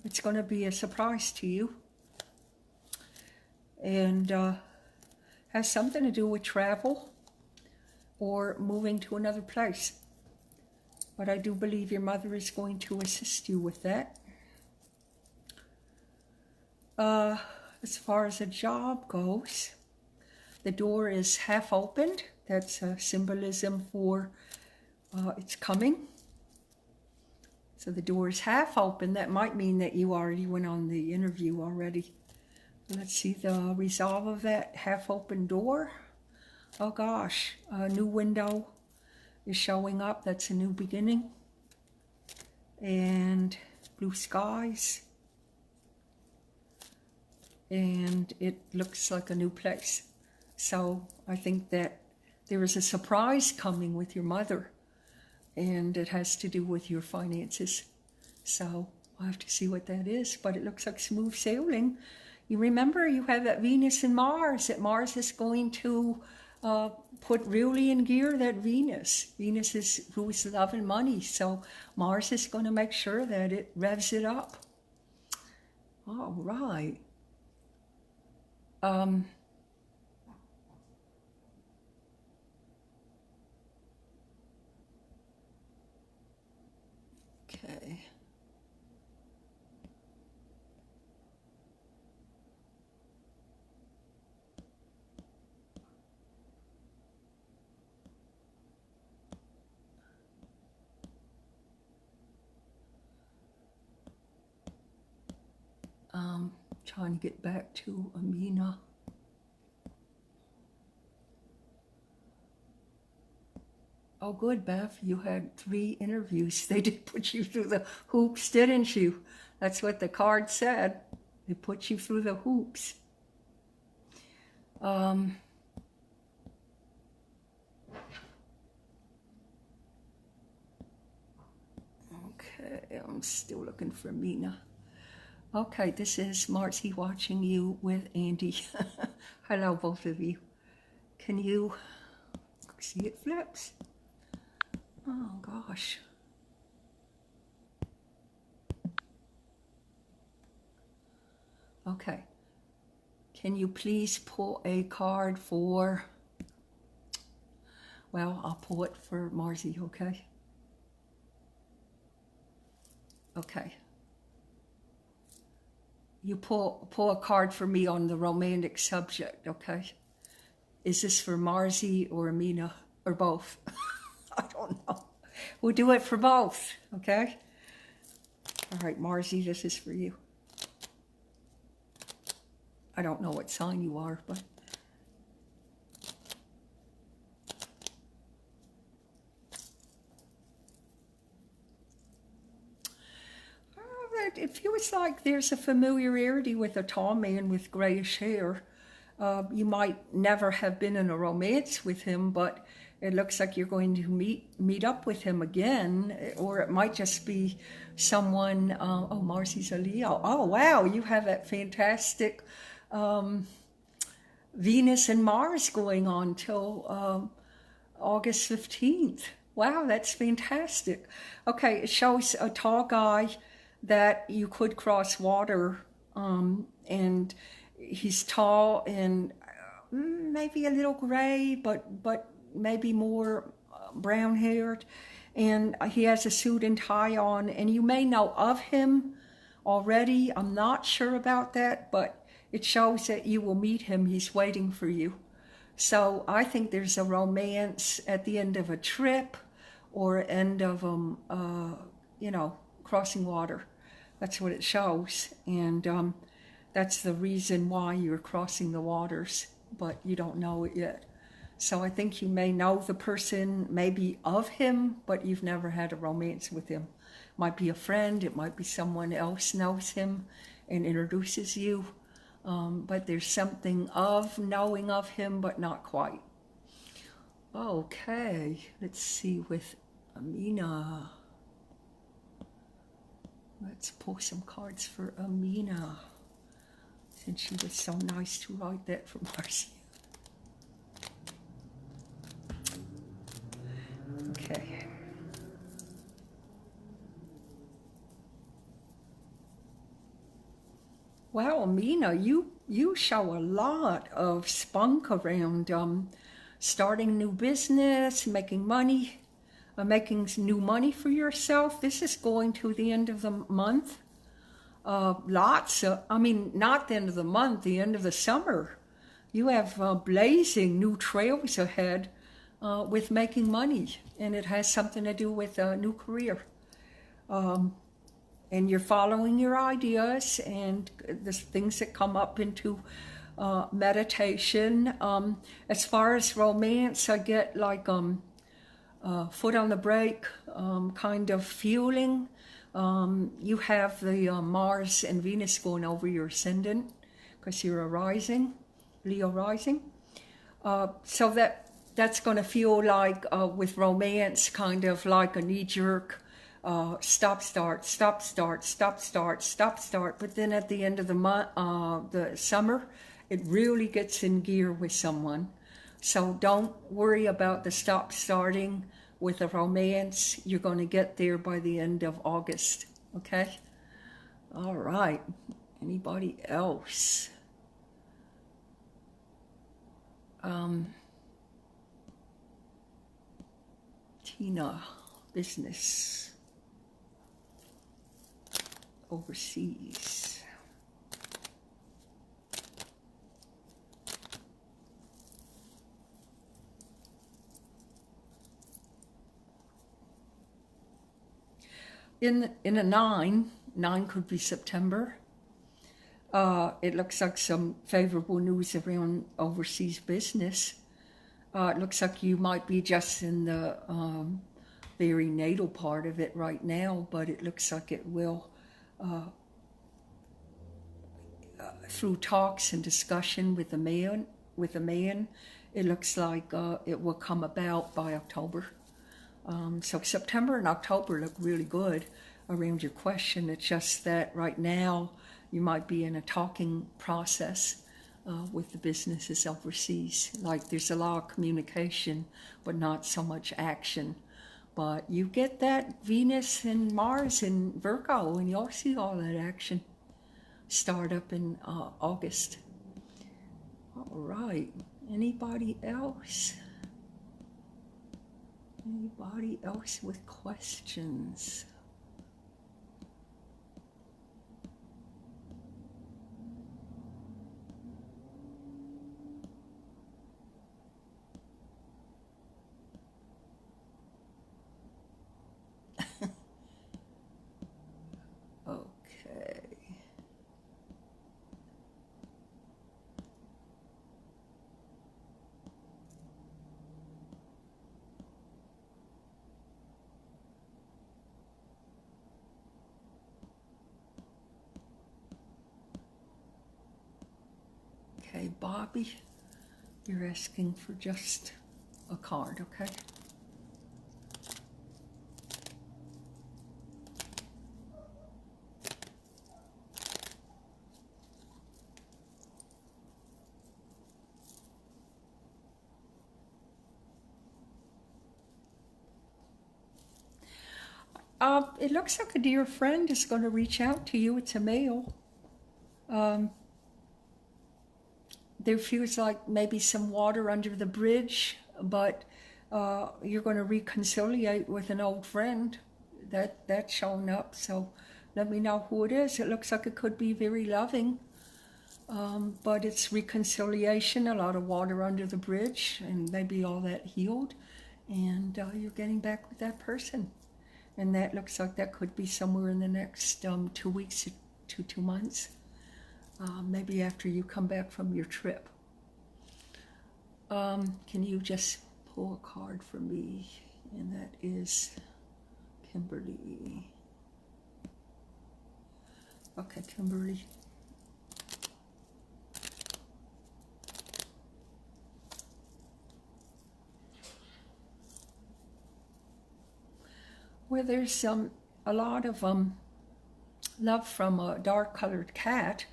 It's going to be a surprise to you. And has something to do with travel or moving to another place. But I do believe your mother is going to assist you with that. As far as a job goes, the door is half opened. That's a symbolism for it's coming. So the door is half open. That might mean that you already went on the interview already. Let's see the resolve of that half open door. Oh gosh, a new window is showing up. That's a new beginning. And blue skies. And it looks like a new place. So I think that there is a surprise coming with your mother, and it has to do with your finances. So I'll have to see what that is, but it looks like smooth sailing. You remember you have that Venus and Mars, that Mars is going to put really in gear that Venus. Venus is rules love and money, so Mars is going to make sure that it revs it up. All right. Okay. Trying to get back to Amina. Oh, good, Beth. You had 3 interviews. They did put you through the hoops, didn't you? That's what the card said. They put you through the hoops. Okay, I'm still looking for Mina. Okay, this is Marcy watching you with Andy. Hello, both of you. Can you see it flips? Oh, gosh. Okay. Can you please pull a card for, well, I'll pull it for Marcy, okay? Okay. You pull a card for me on the romantic subject, okay? Is this for Marcy or Amina or both? I don't know. We'll do it for both, okay? All right, Marcy, this is for you. I don't know what sign you are, but... It feels like there's a familiarity with a tall man with grayish hair. You might never have been in a romance with him, but it looks like you're going to meet up with him again, or it might just be someone. Oh, Marcy's a Leo. Oh, wow, you have that fantastic Venus and Mars going on till August 15th. Wow, that's fantastic. Okay, it shows a tall guy that you could cross water, and he's tall and maybe a little gray, but maybe more brown haired, and he has a suit and tie on, and you may know of him already. I'm not sure about that, but it shows that you will meet him. He's waiting for you. So I think there's a romance at the end of a trip or end of crossing water. That's what it shows, and that's the reason why you're crossing the waters, but you don't know it yet. So I think you may know the person, maybe of him, but you've never had a romance with him. Might be a friend, it might be someone else knows him and introduces you, but there's something of knowing of him, but not quite. Okay, let's see with Amina. Let's pull some cards for Amina, since she was so nice to write that for Marcy. Okay. Wow, Amina, you show a lot of spunk around starting new business, making money. Making new money for yourself. This is going to the end of the month. Lots of, not the end of the month, the end of the summer. You have blazing new trails ahead with making money, and it has something to do with a new career. And you're following your ideas and the things that come up into meditation. As far as romance, I get like foot on the brake kind of feeling. You have the Mars and Venus going over your ascendant because you're a rising, Leo rising. So that's going to feel like with romance, kind of like a knee-jerk stop, start, stop, start, stop, start, stop, start. But then at the end of the month, the summer, it really gets in gear with someone. So don't worry about the stop starting with a romance. You're going to get there by the end of August, okay? All right. Anybody else? Tina, business, overseas. In a 9 could be September. It looks like some favorable news around overseas business. It looks like you might be just in the very natal part of it right now, but it looks like it will, through talks and discussion with a man, it looks like it will come about by October. So September and October look really good around your question. It's just that right now you might be in a talking process with the businesses overseas. Like there's a lot of communication, but not so much action. But you get that Venus and Mars in Virgo, and you'll see all that action start up in August. All right. Anybody else? Anybody else with questions? Okay. Okay, Bobby, you're asking for just a card, okay? It looks like a dear friend is going to reach out to you. It's a male. There feels like maybe some water under the bridge, but you're going to reconciliate with an old friend. That's showing up. So let me know who it is. It looks like it could be very loving, but it's reconciliation, a lot of water under the bridge, and maybe all that healed, and you're getting back with that person. And that looks like that could be somewhere in the next 2 weeks to 2 months. Maybe after you come back from your trip. Can you just pull a card for me? And that is Kimberly. Okay, Kimberly. Well, there's a lot of love from a dark-colored cat.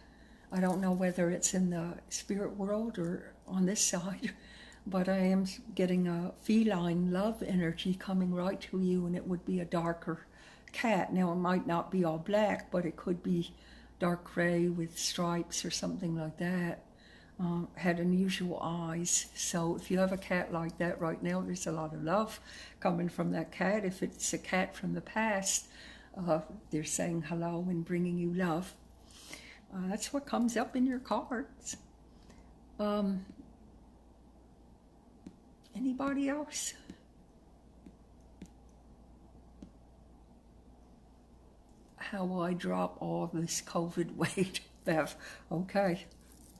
I don't know whether it's in the spirit world or on this side, but I am getting a feline love energy coming right to you, and it would be a darker cat. Now, it might not be all black, but it could be dark gray with stripes or something like that. Had unusual eyes. So if you have a cat like that right now, there's a lot of love coming from that cat. If it's a cat from the past, they're saying hello and bringing you love. That's what comes up in your cards. Anybody else? How will I drop all this COVID weight, Bev? Okay,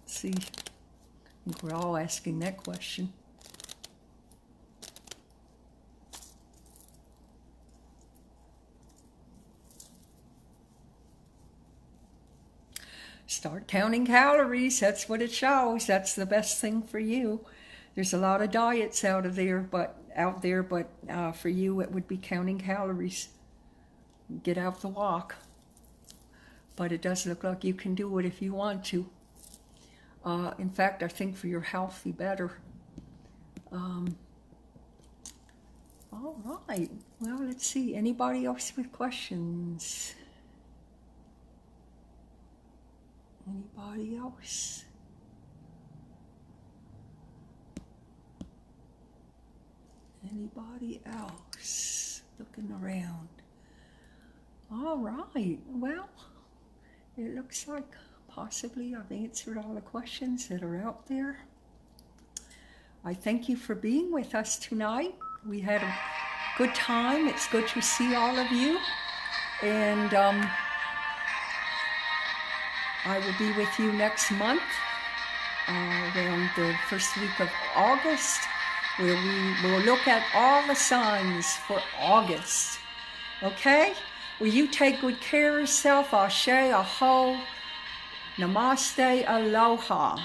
let's see. I think we're all asking that question. Start counting calories. That's what it shows. That's the best thing for you. There's a lot of diets out there, but for you it would be counting calories. Get out the walk. But it does look like you can do it if you want to. In fact, I think for your health, be better. All right. Well, let's see. Anybody else with questions? Anybody else? Anybody else? Looking around. All right. Well, it looks like possibly I've answered all the questions that are out there. I thank you for being with us tonight. We had a good time. It's good to see all of you. And I will be with you next month, around the first week of August, where we will look at all the signs for August. Okay? Will you take good care of yourself? Ashe, aho, namaste, aloha.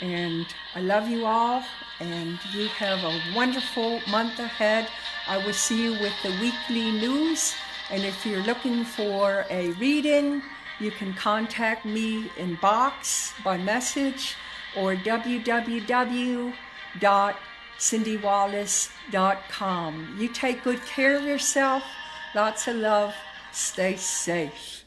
And I love you all, and you have a wonderful month ahead. I will see you with the weekly news. And if you're looking for a reading, you can contact me in box by message or www.CYNDIWALLACE.com. You take good care of yourself. Lots of love. Stay safe.